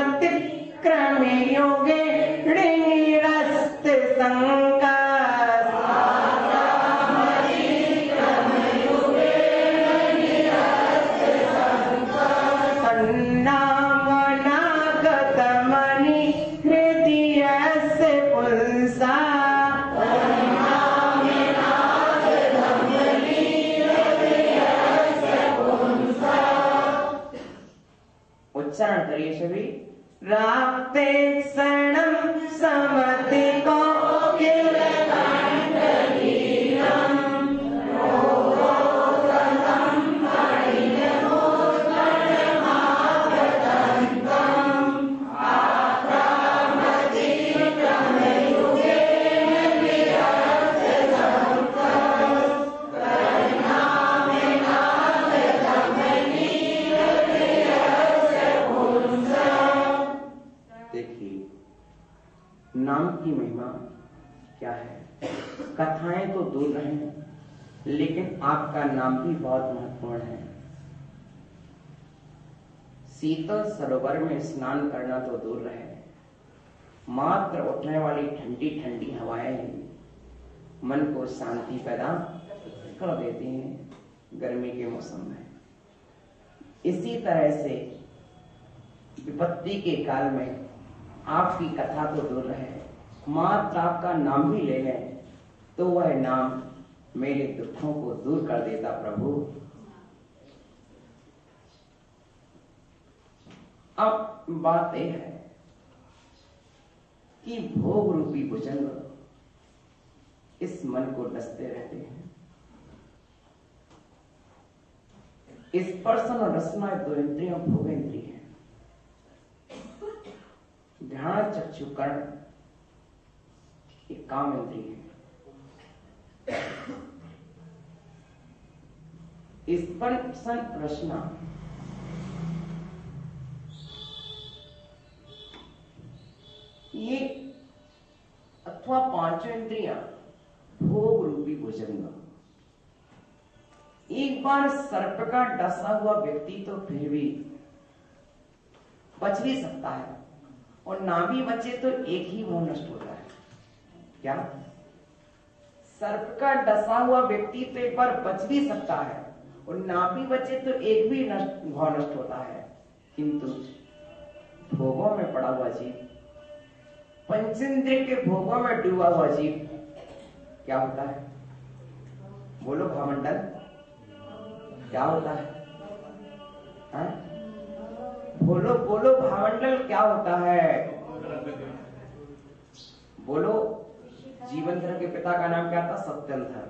आक्रामतिक्रमे योगे निरस्त संकस सन्नामनागतमनि हृदयस्य पुंसा उच्चारण करिए सभी। रक्ते क्षणं समदिको किलकण्ठलीलम् देखिए नाम की महिमा क्या है। कथाएं तो दूर रहे, लेकिन आपका नाम भी बहुत महत्वपूर्ण है। शीतल सरोवर में स्नान करना तो दूर रहे, मात्र उठने वाली ठंडी ठंडी हवाएं मन को शांति पैदा कर देती हैं गर्मी के मौसम में। इसी तरह से विपत्ति के काल में आपकी कथा तो दूर रहे, मात्र आपका नाम भी ले लें तो वह नाम मेरे दुखों को दूर कर देता प्रभु। अब बात यह है कि भोग रूपी भुजंग इस मन को डसते रहते हैं। स्पर्शन और रसना दो इंद्रियां भोग इंद्रिय है। ध्यान चक्षुकर्ण एक काम इंद्रिय है। स्पर्शन रसना ये अथवा पांचों इंद्रियां भोग रूपी भुजंग। एक बार सर्प का डसा हुआ व्यक्ति तो फिर भी बच भी सकता है, और ना भी बचे तो एक ही मोह नष्ट होता है। क्या सर्प का डसा हुआ व्यक्ति तो एक बार बच भी सकता है, और ना भी बचे तो एक भी भाव नष्ट होता है। किंतु भोगों में पड़ा हुआ जीव, पंचेंद्रिय के भोगों में डूबा हुआ जीव क्या होता है? बोलो भावमंडल, क्या होता है? बोलो बोलो भावमंडल, क्या होता है? बोलो। जीवनधर के पिता का नाम क्या था? सत्यंधर।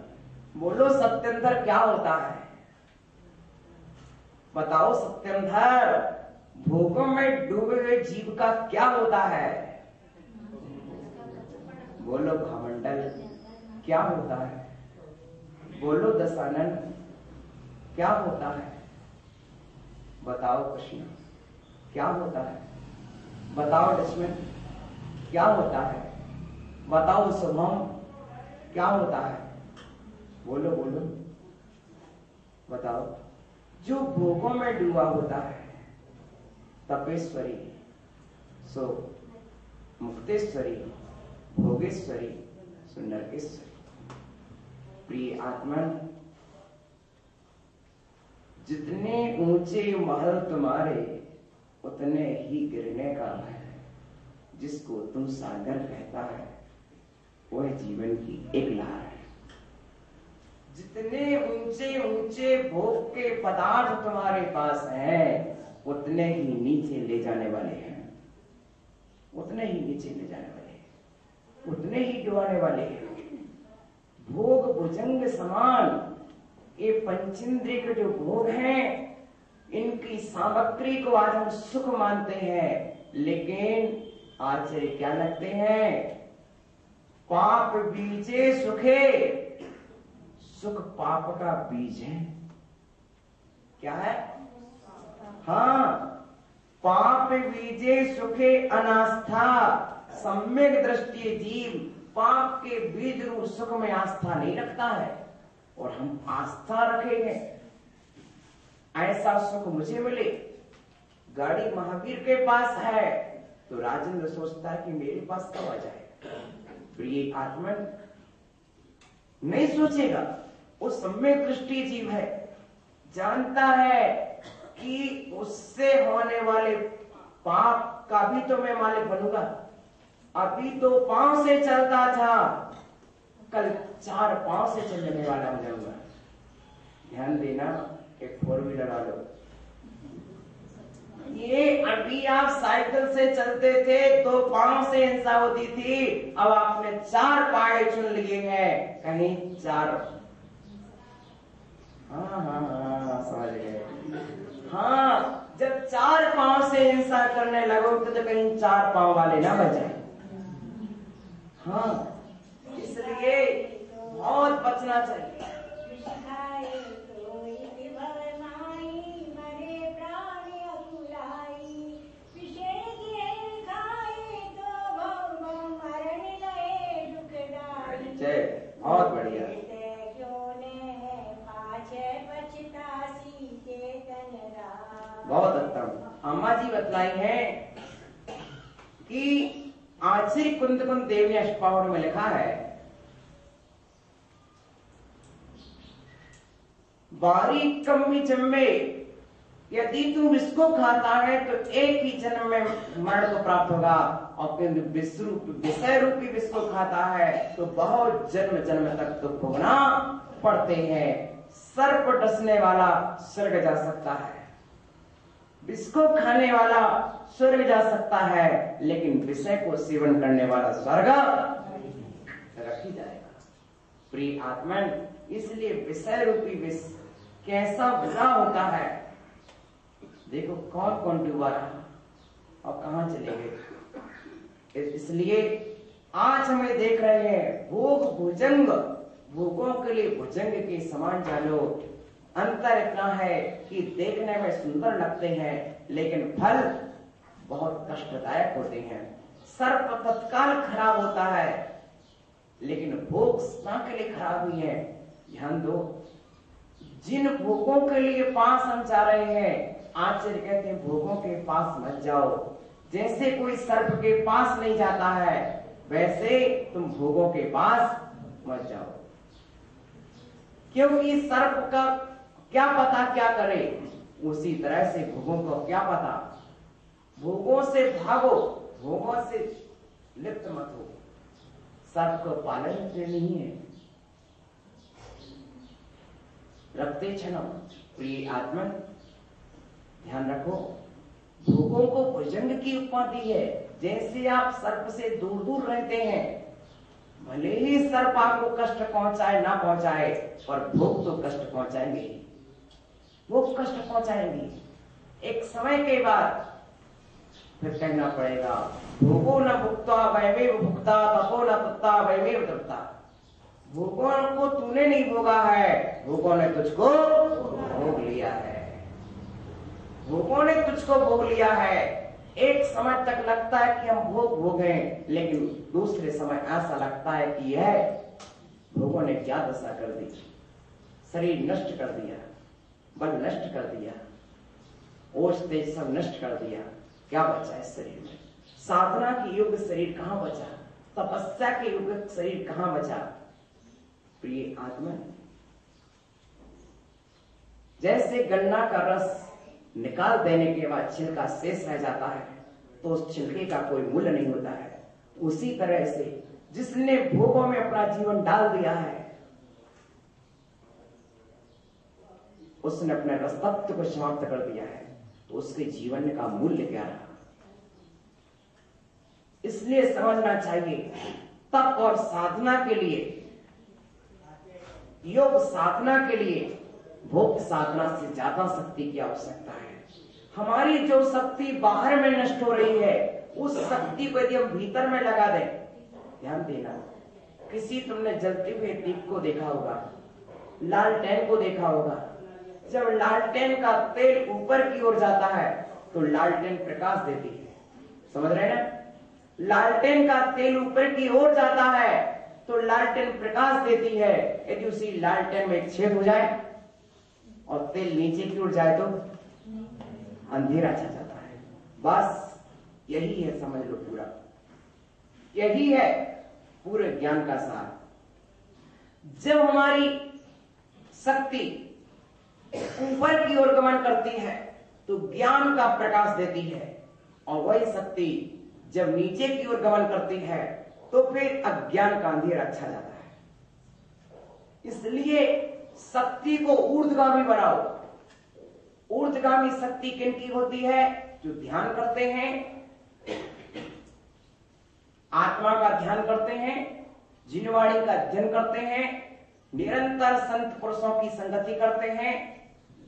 बोलो सत्यंधर, क्या होता है? बताओ सत्यंधर, भोगों में डूबे हुए जीव का क्या होता है? बोलो भावमंडल, क्या होता है? बोलो दशानन, क्या होता है? बताओ कृष्ण, क्या होता है? बताओ लक्ष्मण, क्या होता है? बताओ शुभम, क्या होता है? बोलो बोलो, बताओ। जो भोगों में डूबा होता है, तपेश्वरी, सो मुक्तेश्वरी, भोगेश्वरी, सो नरकेश्वरी। प्रिय आत्मन, जितने ऊंचे महल तुम्हारे उतने ही गिरने का भय है। जिसको तुम सागर कहता है वह जीवन की एक लहर है। जितने ऊंचे ऊंचे भोग के पदार्थ तुम्हारे पास हैं उतने ही नीचे ले जाने वाले हैं, उतने ही नीचे ले जाने वाले हैं, उतने ही डुबाने वाले हैं। भोग भुजंग समान ये पंचेंद्रिय के जो भोग हैं इनकी सामग्री को आज हम सुख मानते हैं, लेकिन आश्चर्य क्या लगते हैं? पाप बीजे सुखे, सुख पाप का बीज है। क्या है? हाँ, पाप बीजे सुखे अनास्था, सम्यक दृष्टि जीव पाप के बीज रूप सुख में आस्था नहीं रखता है और हम आस्था रखेंगे ऐसा सुख मुझे मिले। गाड़ी महावीर के पास है तो राजेंद्र सोचता है कि मेरे पास कब आ जाए। प्रिय आत्मन नहीं सोचेगा, वो सम्यक दृष्टि जीव है, जानता है कि उससे होने वाले पाप का भी तो मैं मालिक बनूंगा। अभी तो पांव से चलता था, कल 4 पांव से चलने वाला हो जाऊंगा। ध्यान देना, एक 4 व्हीलर आ लो। ये अभी आप साइकिल से चलते थे 2 पांव से हिंसा होती थी, अब आपने 4 पाए चुन लिए हैं, कहीं 4। हाँ समझ गए। हाँ, जब 4 पांव से हिंसा करने लगोगे तो कहीं 4 पांव वाले ना बचे। हाँ, इसलिए बहुत बचना चाहिए। बहुत बढ़िया, बहुत उत्तम। अम्मा जी बतलाई है कि आचार्य कुंद देव ने अष्टपाहर में लिखा है, बारी कमी जन्मे, यदि तू इसको खाता है तो एक ही जन्म में मरण को प्राप्त होगा, और विषय रूपी विष को खाता है तो बहुत जन्म जन्म तक तो भोगना पड़ते हैं। सर्प डसने वाला स्वर्ग जा सकता है, विष को खाने वाला स्वर्ग जा सकता है, लेकिन विषय को सेवन करने वाला स्वर्ग रख ही जाएगा। प्रिय आत्मन, इसलिए विषय रूपी विष कैसा बुरा होता है। देखो कौन कौन डूबा रहा और कहां चले गए। इसलिए आज हमें देख रहे हैं भोग भुजंग, भोगों के लिए भुजंग के समान जानो। अंतर इतना है कि देखने में सुंदर लगते हैं लेकिन फल बहुत कष्टदायक होते हैं। सर्प तत्काल खराब होता है लेकिन भोग सदा के लिए खराब हुई है। ध्यान दो, जिन भोगों के लिए पास हम जा रहे हैं, आचार्य कहते हैं भोगों के पास मत जाओ। जैसे कोई सर्प के पास नहीं जाता है वैसे तुम भोगों के पास मत जाओ, क्योंकि सर्प का क्या पता क्या करे, उसी तरह से भोगों को क्या पता। भोगों से भागो, भोगों से लिप्त मत हो। सर्प को पालन नहीं है, रखते क्षणम। प्रिय आत्मन ध्यान रखो, भोगों को भुजंग की उपाधि है। जैसे आप सर्प से दूर दूर रहते हैं, भले ही सर्प आपको कष्ट पहुंचाए ना पहुंचाए, पर भोग तो कष्ट पहुंचाएंगे, वो कष्ट पहुंचाएंगे। एक समय के बाद फिर कहना पड़ेगा, भोगो न भुक्ता वैमेव भुक्ता, तपो न तृप्ता वैमेव तृप्ता। भोगों को तूने नहीं भोगा है, भोगों ने तुझको भोग लिया है, भोगों ने तुझको भोग लिया है। एक समय तक लगता है कि हम भोग भोगे, लेकिन दूसरे समय ऐसा लगता है कि यह भोगों ने क्या दशा कर दी। शरीर नष्ट कर दिया, बल नष्ट कर दिया, ओज तेज सब नष्ट कर दिया। क्या बचा इस शरीर में? साधना की युग शरीर कहां बचा? तपस्या के युग शरीर कहां बचा? प्रिय आत्मा, जैसे गन्ना का रस निकाल देने के बाद छिलका शेष रह जाता है तो उस छिलके का कोई मूल्य नहीं होता है, उसी तरह से जिसने भोगों में अपना जीवन डाल दिया है उसने अपने रस तत्व को समाप्त कर दिया है, तो उसके जीवन का मूल्य क्या रहा। इसलिए समझना चाहिए तप और साधना के लिए, योग साधना के लिए भोग साधना से ज्यादा शक्ति की आवश्यकता है। हमारी जो शक्ति बाहर में नष्ट हो रही है उस शक्ति को यदि हम भीतर में लगा दें, ध्यान देना, किसी तुमने जलते हुए दीप को देखा होगा, लालटेन को देखा होगा, जब लालटेन का तेल ऊपर की ओर जाता है तो लालटेन प्रकाश देती है, समझ रहे हैं ना। लालटेन का तेल ऊपर की ओर जाता है तो लालटेन प्रकाश देती है, यदि उसी लालटेन में एक छेद हो जाए और तेल नीचे की ओर जाए तो अंधेरा छा जाता है। बस यही है, समझ लो, पूरा यही है पूरे ज्ञान का सार। जब हमारी शक्ति ऊपर की ओर गमन करती है तो ज्ञान का प्रकाश देती है, और वही शक्ति जब नीचे की ओर गमन करती है तो फिर अज्ञान का अंधेरा छा जाता है। इसलिए शक्ति को ऊर्ध्वगामी बनाओ। ऊर्ध्वगामी शक्ति किनकी होती है? जो ध्यान करते हैं, आत्मा का ध्यान करते हैं, जिनवाणी का अध्ययन करते हैं, निरंतर संत पुरुषों की संगति करते हैं,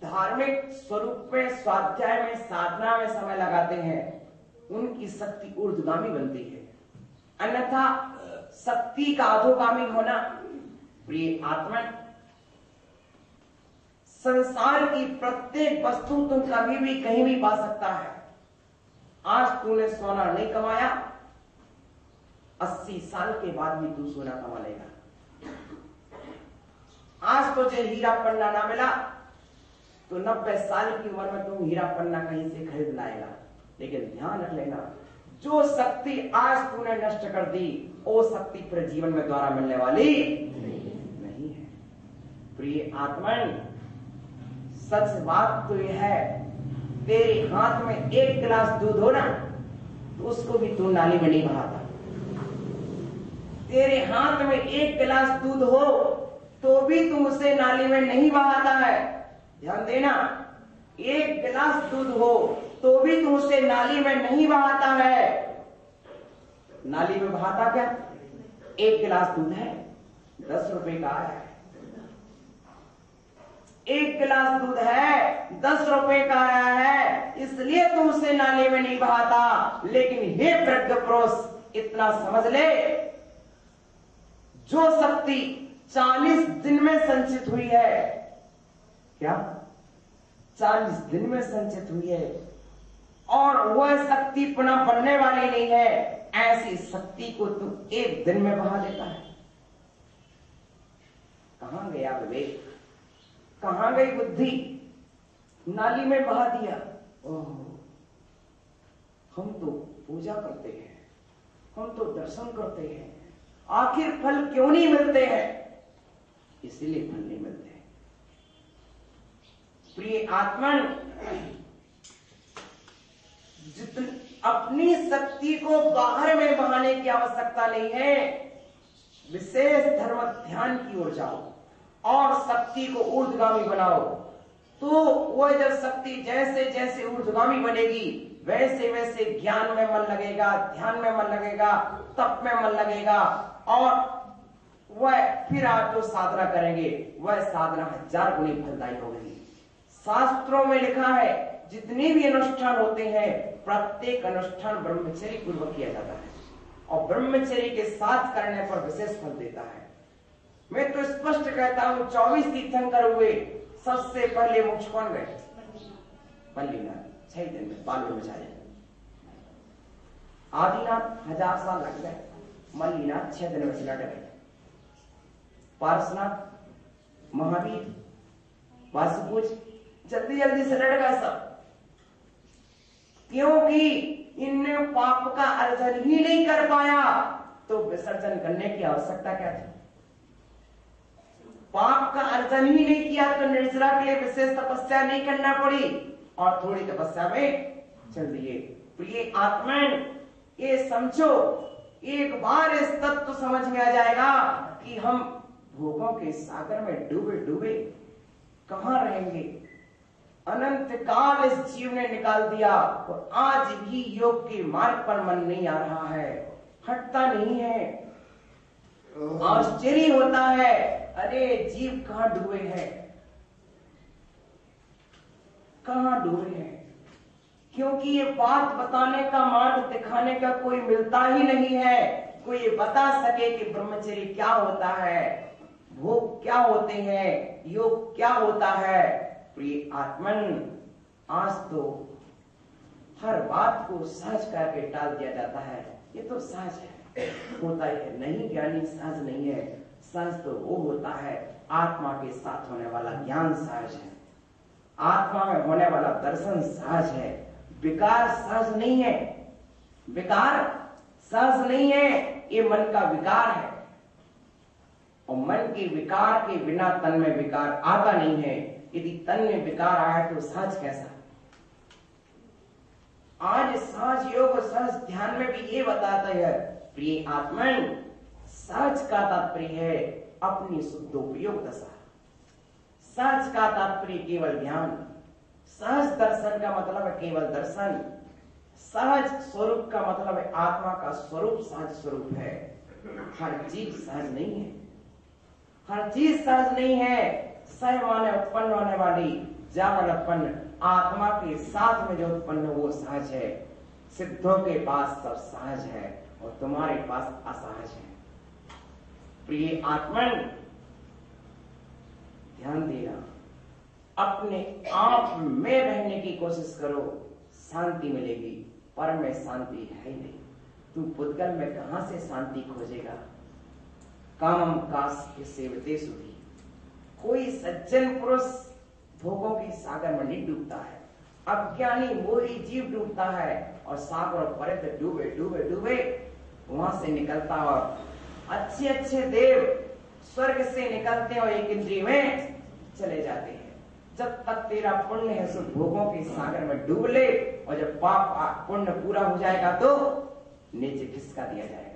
धार्मिक स्वरूप में, स्वाध्याय में, साधना में समय लगाते हैं, उनकी शक्ति ऊर्ध्वगामी बनती है। अन्यथा शक्ति का अधोगामी होना, प्रिय आत्मा, संसार की प्रत्येक वस्तु तुम कभी भी कहीं भी पा सकता है। आज तूने सोना नहीं कमाया, 80 साल के बाद भी तू सोना कमा लेगा। आज तुझे हीरा पन्ना ना मिला तो 90 साल की उम्र में तुम हीरा पन्ना कहीं से खरीद लाएगा। लेकिन ध्यान रख लेना, जो शक्ति आज तूने नष्ट कर दी वो शक्ति फिर जीवन में द्वारा मिलने वाली नहीं है। प्रिय आत्मन, सच बात तो यह है, तेरे हाथ में एक गिलास दूध हो ना तो उसको भी तू नाली में नहीं बहाता। तेरे हाथ में एक गिलास दूध हो तो भी तू उसे नाली में नहीं बहाता है। ध्यान देना, एक गिलास दूध हो तो भी तू उसे नाली में नहीं बहाता है। नाली में बहाता क्या? एक गिलास दूध है, 10 रुपए का है। एक गिलास दूध है, 10 रुपए का आया है, इसलिए तू उसे नाली में नहीं बहाता। लेकिन हे वृद्ध पुरुष, इतना समझ ले, जो शक्ति 40 दिन में संचित हुई है, क्या 40 दिन में संचित हुई है, और वह शक्ति पुनः बनने वाली नहीं है, ऐसी शक्ति को तू एक दिन में बहा देता है। कहां गया विवेक, कहां गई बुद्धि? नाली में बहा दिया। ओह, हम तो पूजा करते हैं, हम तो दर्शन करते हैं, आखिर फल क्यों नहीं मिलते हैं? इसीलिए फल नहीं मिलते। प्रिय आत्मन, अपनी शक्ति को बाहर में बहाने की आवश्यकता नहीं है। विशेष धर्म ध्यान की ओर जाओ और शक्ति को ऊर्ध्वगामी बनाओ, तो वह जब शक्ति जैसे जैसे ऊर्ध्वगामी बनेगी वैसे वैसे ज्ञान में मन लगेगा, ध्यान में मन लगेगा, तप में मन लगेगा, और वह फिर आप जो साधना करेंगे वह साधना 1000 गुनी फलदायी होगी। शास्त्रों में लिखा है, जितने भी अनुष्ठान होते हैं प्रत्येक अनुष्ठान ब्रह्मचर्य पूर्वक किया जाता है, और ब्रह्मचर्य के साथ करने पर विशेष फल देता है। मैं तो स्पष्ट कहता हूं, 24 तीर्थंकर हुए, सबसे पहले मोक्ष कौन गए? बद्रीनाथ। 6 दिन में बालू में जाए। आदिनाथ 1000 साल लग गए, मल्लीनाथ 6 दिन में से लट गए। पारसनाथ, महावीर, वासुपुज जल्दी जल्दी से लड़ गए सब, क्योंकि इनने पाप का अर्जन ही नहीं कर पाया, तो विसर्जन करने की आवश्यकता क्या थी? पाप का अर्जन ही नहीं किया तो निर्जरा के लिए विशेष तपस्या नहीं करना पड़ी और थोड़ी तपस्या में चल दिए। प्रिय आत्मन, ये समझो, एक बार इस तत्व तो समझ में आ जाएगा कि हम भोगों के सागर में डूबे डूबे कहां रहेंगे। अनंत काल इस जीव ने निकाल दिया और आज भी योग के मार्ग पर मन नहीं आ रहा है, हटता नहीं है। आश्चर्य होता है, अरे जीव कहां डूबे हैं, कहां डूबे हैं। क्योंकि ये बात बताने का, मार्ग दिखाने का कोई मिलता ही नहीं है। कोई ये बता सके कि ब्रह्मचर्य क्या होता है, भोग क्या होते हैं, योग क्या होता है। प्रिय आत्मन, आज तो हर बात को सहज करके टाल दिया जाता है। ये तो सहज है, होता ही है। नहीं ज्ञानी सहज नहीं है। सहज तो वो होता है आत्मा के साथ होने वाला ज्ञान सहज है, आत्मा में होने वाला दर्शन सहज है। विकार सहज नहीं है, विकार सहज नहीं है, ये मन का विकार है। और मन के विकार के बिना तन में विकार आता नहीं है। यदि तन में विकार आया तो सहज कैसा। आज सहज योग और सहज ध्यान में भी ये बताता है प्रिय आत्मन, सहज का तात्पर्य है अपनी शुद्धोपयोग दशा। सहज का तात्पर्य केवल ध्यान, सहज दर्शन का मतलब है केवल दर्शन। सहज स्वरूप का मतलब है आत्मा का स्वरूप सहज स्वरूप है। हर चीज सहज नहीं है, हर चीज सहज नहीं है। सह माने उत्पन्न होने वाली, जावन उत्पन्न आत्मा के साथ में जो उत्पन्न वो सहज है। सिद्धों के पास सब सहज है और तुम्हारे पास असहज है। प्रिय आत्मन, ध्यान देना, अपने आप में रहने की कोशिश करो, शांति मिलेगी। पर में शांति है ही नहीं। तू पुद्गल में कहां से शांति खोजेगा। काम काश के सेवते सुधी। कोई सज्जन पुरुष भोगों के सागर में नहीं डूबता है, अज्ञानी मोही जीव डूबता है और सागर पर डूबे डूबे डूबे वहां से निकलता। और अच्छे अच्छे देव स्वर्ग से निकलते और एक इंद्रिय में चले जाते हैं। जब तक तेरा पुण्य है सो भोगों के सागर में डूब ले, और जब पाप पुण्य पूरा हो जाएगा तो नीचे खिसका दिया जाएगा।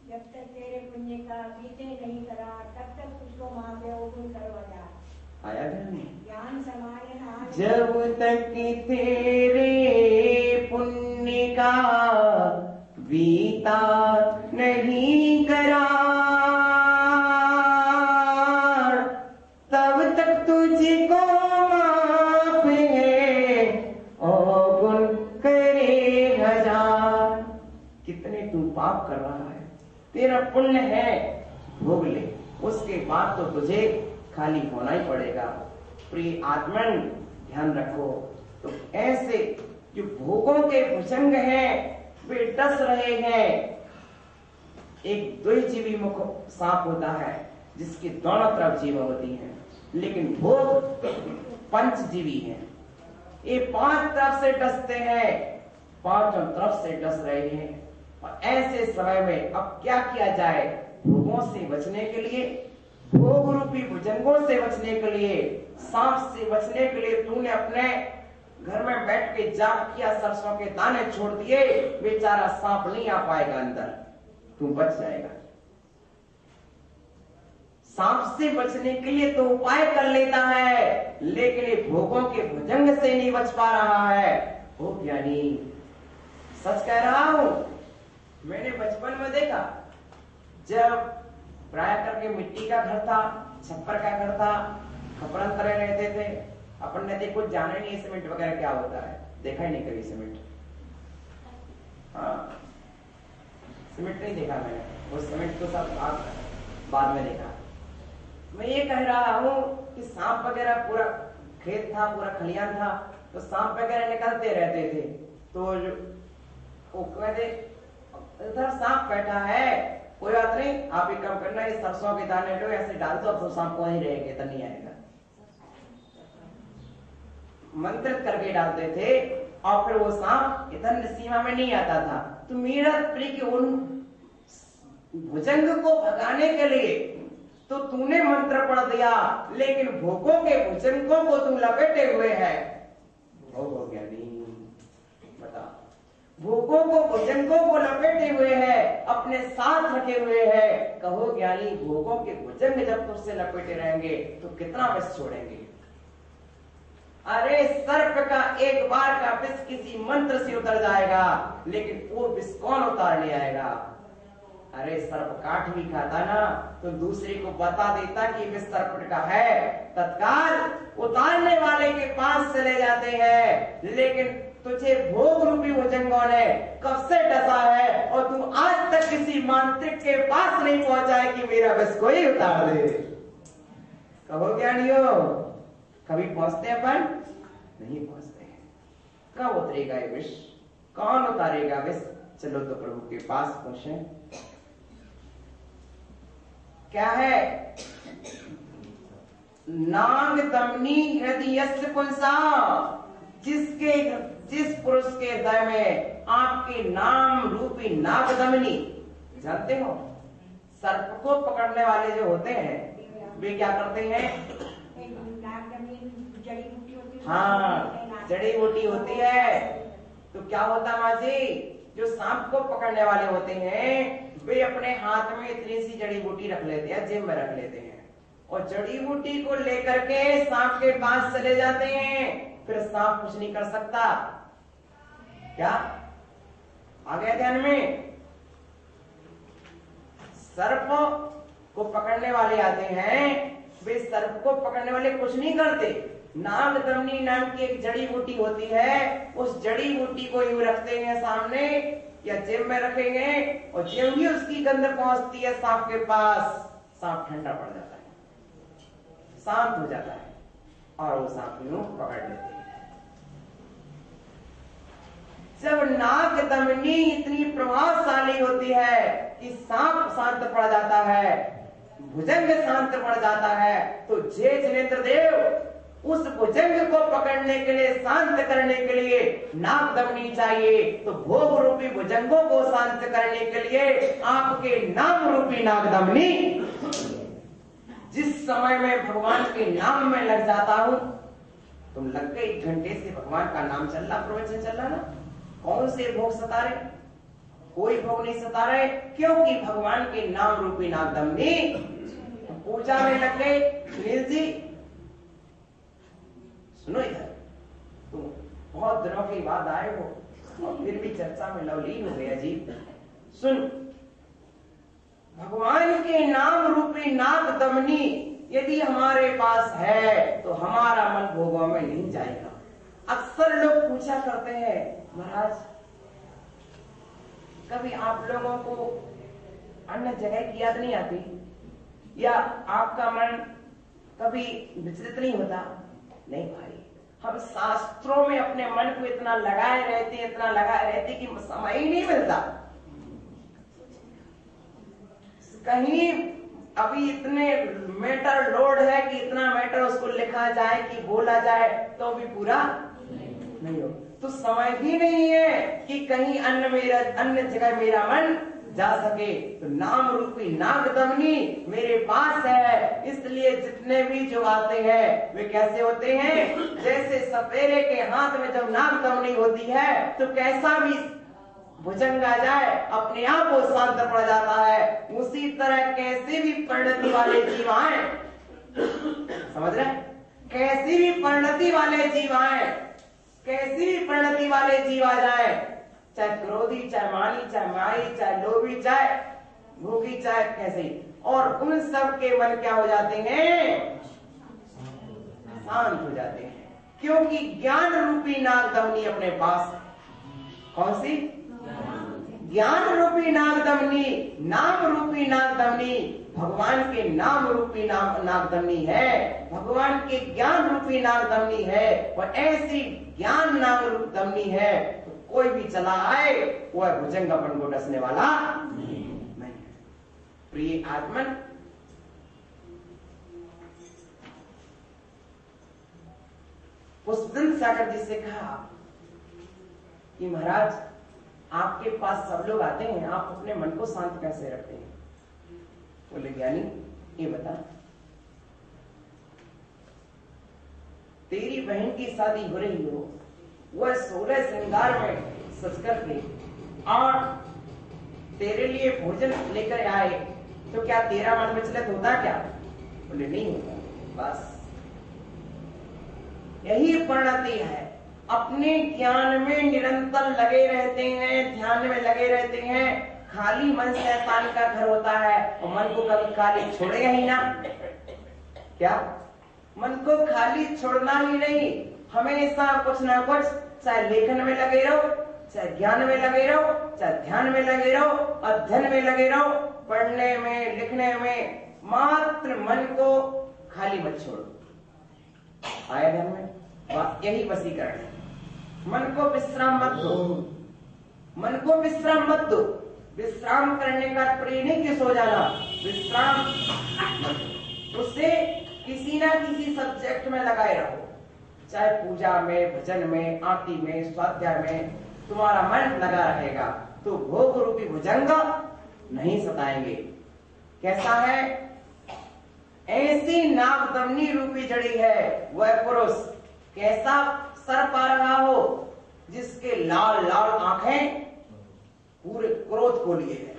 जब तक तेरे पुण्य का बीते नहीं करा तब तक तुझको महादेव अवगुण करवा जा। आया घर में ज्ञान समाये ना। जब तक तेरे पुण्य का बीता नहीं करा तब तक तुझको माफ है अवगुण करे हजार। कितने तू पाप कर रहा है, तेरा पुण्य है, भोग ले, उसके बाद तो तुझे खाली होना ही पड़ेगा। प्रिय आत्मन, ध्यान रखो। तो ऐसे जो भोगों के भुजंग हैं वे डस रहे हैं। एक द्विजीवी मुख सांप होता है जिसकी दोनों तरफ जीव होती हैं, लेकिन भोग पंचजीवी है। ये पांच तरफ से डसते हैं, पांचों तरफ से डस रहे हैं। और ऐसे समय में अब क्या किया जाए। भोगों से बचने के लिए, भोग रूपी भुजंगों से बचने के लिए, सांप से बचने के लिए तूने अपने घर में बैठ के जाप किया, सरसों के दाने छोड़ दिए, बेचारा सांप नहीं आ पाएगा अंदर, तू बच जाएगा। सांप से बचने के लिए तो उपाय कर लेता है, लेकिन ये भोगों के भुजंग से नहीं बच पा रहा है। ओ ज्ञानी, सच कह रहा हूं, मैंने बचपन में देखा, जब प्राय करके मिट्टी का घर था, छप्पर का घर था, खपरन तरह रहते थे। अपन ने कुछ जाना नहीं सीमेंट वगैरह क्या होता है, देखा ही नहीं कभी सीमेंट। हाँ, सीमेंट नहीं देखा मैंने, वो सीमेंट तो सब आप बाद में देखा। मैं ये कह रहा हूँ कि सांप वगैरह, पूरा खेत था, पूरा खलियान था, तो सांप वगैरह निकलते रहते थे। तो वो कहते इधर सांप बैठा है, कोई बात नहीं, आप एक काम करना, ये सरसों के दाने लो, ऐसे डाल दो, तो सांप वहीं रहेगा, तो नहीं आएगा। मंत्रित करके डालते थे और फिर वो सांप इधर सीमा में नहीं आता था। तो मेरा प्रिय के उन भुजंग को भगाने के लिए तो तूने मंत्र पढ़ दिया, लेकिन भोगों के भुजंगों को तू लपेटे हुए है। हो गया नहीं, बता, भोगों को भुजंगों को लपेटे हुए है, अपने साथ रखे हुए है। कहो ज्ञानी, भोगों के भुजंग जब तुझसे लपेटे रहेंगे तो कितना विष छोड़ेंगे। अरे सर्प का एक बार का विष किसी मंत्र से उतर जाएगा, लेकिन वो विष कौन उतारने आएगा। अरे सर्प काट भी खाता ना तो दूसरे को बता देता कि विष सर्प का है, तत्काल उतारने वाले के पास चले जाते हैं। लेकिन तुझे भोग रूपी भुजंगों ने कब से डसा है और तू आज तक किसी मांत्रिक के पास नहीं पहुंचा है कि मेरा विष कोई उतार दे। कहो ज्ञानियों, कभी पहुंचते हैं अपन? नहीं पहुंचते हैं। कब उतरेगा ये विष? कौन उतारेगा विष? चलो तो प्रभु के पास पहुंचे। क्या है? नाग दमनी हृदय पुंसा, जिस पुरुष के हृदय में आपके नाम रूपी नाग दमनी, जानते हो सर्प को पकड़ने वाले जो होते हैं वे क्या करते हैं? हाँ, जड़ी बूटी होती है। तो क्या होता माँ जी, जो सांप को पकड़ने वाले होते हैं वे अपने हाथ में इतनी सी जड़ी बूटी रख लेते हैं, जेब में रख लेते हैं, और जड़ी बूटी को लेकर के सांप के पास चले जाते हैं। फिर सांप कुछ नहीं कर सकता। क्या आ गया ध्यान में? सर्प को पकड़ने वाले आते हैं, वे सर्प को पकड़ने वाले कुछ नहीं करते। नाग दमनी नाम की एक जड़ी बूटी होती है, उस जड़ी बूटी को यूं रखते हैं सामने या जेब में रखेंगे, और ज्यों ही उसकी गंध पहुंचती है सांप के पास, सांप ठंडा पड़ जाता है, शांत हो जाता है, और वो सांप यूं पकड़ लेते हैं। जब नाग दमनी इतनी प्रभावशाली होती है कि सांप शांत पड़ जाता है, भुजंग शांत पड़ जाता है, तो जय जिनेन्द्र देव उस भुजंग को पकड़ने के लिए, शांत करने के लिए नाग दमनी चाहिए। तो भोग रूपी भुजंगों को शांत करने के लिए आपके नाम रूपी नाग दमनी, जिस समय में भगवान के नाम में लग जाता हूं, तुम लग गए 1 घंटे से भगवान का नाम चल रहा, प्रवचन चल रहा ना, कौन से भोग सता रहे? कोई भोग नहीं सता रहे, क्योंकि भगवान के नाम रूपी नाग दमनी पूजा में लग गए। सुनील जी सुनो इधर, तुम बहुत दिनों के बाद आए हो और फिर भी चर्चा में लवलीन हो गया जी। सुन, भगवान के नाम रूपी नाग दमनी यदि हमारे पास है तो हमारा मन भोगों में नहीं जाएगा। अक्सर लोग पूछा करते हैं, महाराज कभी आप लोगों को अन्य जगह की याद नहीं आती, या आपका मन कभी विचलित नहीं होता? नहीं भाई, हम शास्त्रों में अपने मन को इतना लगाए रहते कि समय ही नहीं मिलता। कहीं अभी इतने मैटर लोड है कि इतना मैटर उसको लिखा जाए कि बोला जाए तो भी पूरा नहीं हो, तो समय ही नहीं है कि कहीं अन्य जगह मेरा मन जा सके। तो नाम रूपी नाग दमनी मेरे पास है, इसलिए जितने भी जो आते हैं वे कैसे होते हैं? जैसे सपेरे के हाथ में जब नाग दमनी होती है तो कैसा भी भुजंग आ जाए अपने आप वो शांत पड़ जाता है। उसी तरह कैसे भी परिणति वाले जीव आए, समझ रहे, कैसी भी परिणति वाले जीव आए, कैसी भी परिणति वाले जीव आ जाए, चाहे क्रोधी, चाहे मानी, चाहे माई, चाहे लोभी, चाहे भूखी, चाहे कैसे, और उन सब के मन क्या हो जाते हैं? शांत हो जाते हैं, क्योंकि ज्ञान रूपी नाग दमनी अपने पास। कौन सी? ज्ञान रूपी नाग दमनी, नाम रूपी नाग दमनी, भगवान के नाम रूपी नाग दमनी है, भगवान के ज्ञान रूपी नाग दमनी है, और ऐसी ज्ञान नाग रूप दमनी है तो कोई भी चला आए वह भुजंग अपन को डसने वाला नहीं। प्रिय आत्मन, पुष्पदंत सागर जी से कहा कि महाराज आपके पास सब लोग आते हैं, आप अपने मन को शांत कैसे रखते हैं? बोले ज्ञानी ये बता, तेरी बहन की शादी हो रही हो, वह 16 श्रृंगार में सज करके और तेरे लिए भोजन लेकर आए, तो क्या तेरा मन विचलित होता क्या? बोले नहीं होता। बस यही परिणति है, अपने ज्ञान में निरंतर लगे रहते हैं, ध्यान में लगे रहते हैं। खाली मन शैतान का घर होता है और मन को कभी खाली छोड़ेगा ही ना। क्या? मन को खाली छोड़ना ही नहीं, हमेशा कुछ ना कुछ, चाहे लेखन में लगे रहो, चाहे ज्ञान में लगे रहो, चाहे ध्यान में लगे रहो, अध्ययन में लगे रहो, पढ़ने में लिखने में, मात्र मन को खाली मत छोड़ो। आया ध्यान में? यही वशीकरण है। मन को विश्राम मत दो, मन को विश्राम मत दो। विश्राम करने का प्रेरणा किस हो जाना, विश्राम मत दो। उससे किसी ना किसी सब्जेक्ट में लगाए रहो, चाहे पूजा में, भजन में, आरती में, स्वाध्याय में, तुम्हारा मन लगा रहेगा तो भोग रूपी भुजंग नहीं सताएंगे। कैसा है? ऐसी नागदमनी रूपी जड़ी है वह पुरुष, कैसा सर पा रहा हो, जिसके लाल लाल आंखें पूरे क्रोध को लिए है।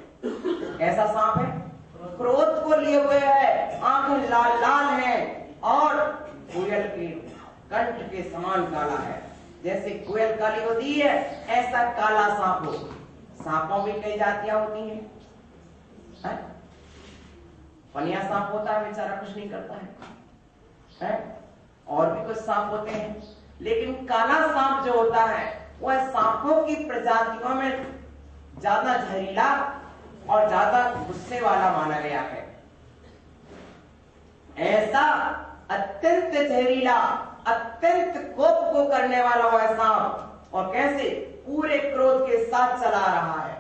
ऐसा सांप है, क्रोध को लिए हुए है, आंखें लाल लाल हैं और कोयल के कंठ के समान काला है। जैसे कोयल काली होती है, ऐसा काला सांप हो। सांपों भी कई जातियां होती हैं। पनिया सांप होता है, बेचारा कुछ नहीं करता है? और भी कुछ सांप होते हैं, लेकिन काला सांप जो होता है वह सांपों की प्रजातियों में ज्यादा जहरीला और ज्यादा गुस्से वाला माना गया है। ऐसा अत्यंत जहरीला, अत्यंत कोप को करने वाला वह सांप, और कैसे पूरे क्रोध के साथ चला रहा है।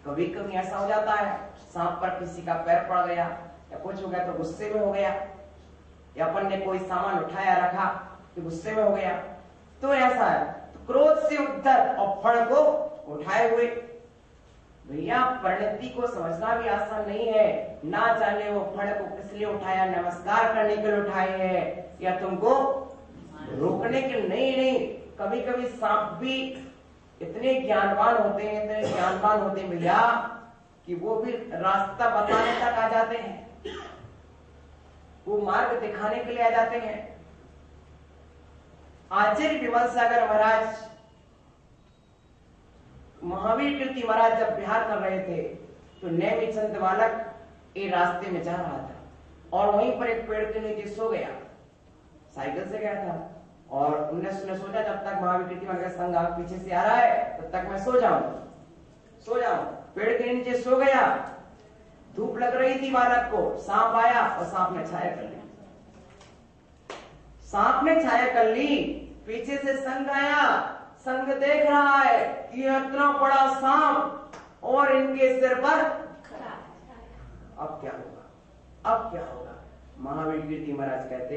कभी कभी ऐसा हो जाता है, सांप पर किसी का पैर पड़ गया या कुछ हो गया तो गुस्से में हो गया, या अपन ने कोई सामान उठाया रखा तो गुस्से में हो गया, तो ऐसा है। तो क्रोध से उद्धत और फण को उठाए हुए। भैया परिणति को समझना भी आसान नहीं है। ना जाने वो फण को किस लिए उठाया, नमस्कार करने के लिए उठाए है या तुमको रोकने के? नहीं, कभी कभी सांप भी इतने ज्ञानवान होते हैं, इतने ज्ञानवान होते हैं भैया, कि वो भी रास्ता बताने तक आ जाते हैं, वो मार्ग दिखाने के लिए आ जाते हैं। आचार्य विमल सागर महाराज, महावीर कीर्ति महाराज जब बिहार कर रहे थे तो नेमी चंद बालक एक रास्ते में जा रहा था और वहीं पर एक पेड़ के नीचे सो गया। साइकिल से गया था और उन्होंने सोचा जब तक महावीर कीर्ति महाराज का संग पीछे से आ रहा है तब तक मैं सो जाऊं। पेड़ के नीचे सो गया। धूप लग रही थी बालक को, सांप आया और सांप ने छाया कर ली। पीछे से संग आया, संग देख रहा है कि इतना बड़ा सांप और इनके सिर पर, अब क्या होगा? महावीर कीर्ति महाराज कहते,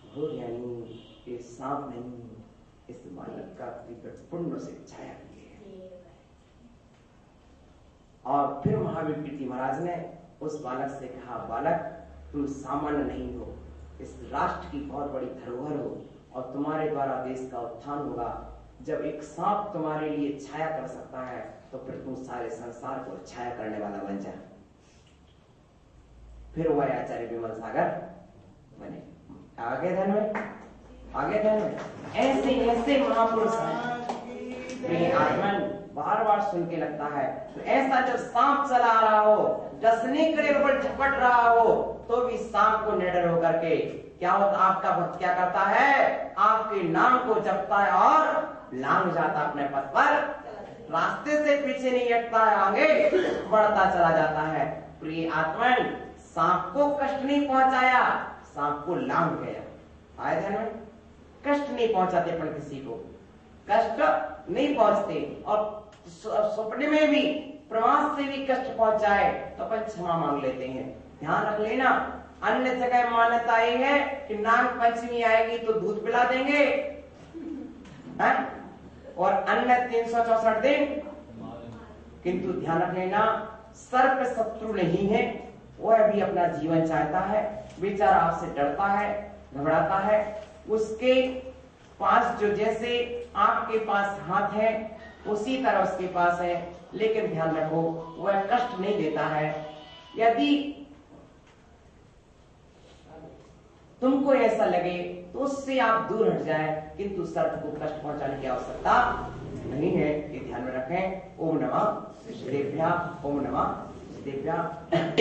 हो यानी ये सांप नहीं, इस बालक का पुण्य से छाया किए। और फिर महावीर कीर्ति महाराज ने उस बालक से कहा, बालक तुम सामान्य नहीं हो, इस राष्ट्र की बहुत बड़ी धरोहर हो और तुम्हारे द्वारा देश का उत्थान होगा। जब एक सांप तुम्हारे लिए छाया कर सकता है तो फिर तुम सारे संसार को छाया करने वाला बन जा। फिर वह आचार्य विमल सागर बने। आगे धन में ऐसे महापुरुष हैं। आत्मन बार बार सुन के लगता है। तो ऐसा जब सांप चला आ रहा हो, डसने के ऊपर झपट रहा हो, तो भी सांप को निडर होकर के क्या होता, आपका भक्त क्या करता है, आपके नाम को जपता है और लांग जाता अपने पथ पर, रास्ते से पीछे नहीं हटता है, आगे बढ़ता चला जाता है। प्रिय आत्मन, सांप को कष्ट नहीं पहुंचाया, सांप को लांग गया। आए ध्यान में? कष्ट नहीं पहुंचाते अपन किसी को, कष्ट नहीं पहुंचते। और सपने में भी, प्रवास से भी कष्ट पहुंचाए तो अपन क्षमा मांग लेते हैं। ध्यान रख लेना, अन्य जगह मान्यता ये है कि नाग पंचमी आएगी तो दूध पिला देंगे है? और अन्य 364 दिन। किंतु ध्यान रख लेना, सर्प शत्रु नहीं है, वह भी अपना जीवन चाहता है, बेचारा आपसे डरता है, घबराता है। उसके पास जो जैसे आपके पास हाथ है उसी तरह उसके पास है, लेकिन ध्यान रखो वह कष्ट नहीं देता है। यदि तुमको ऐसा लगे तो उससे आप दूर हट जाए, किंतु सर्प को कष्ट पहुंचाने की आवश्यकता नहीं है। ये ध्यान में रखें। ओम नमः शिवेभ्यः, ओम नमः शिवेभ्यः।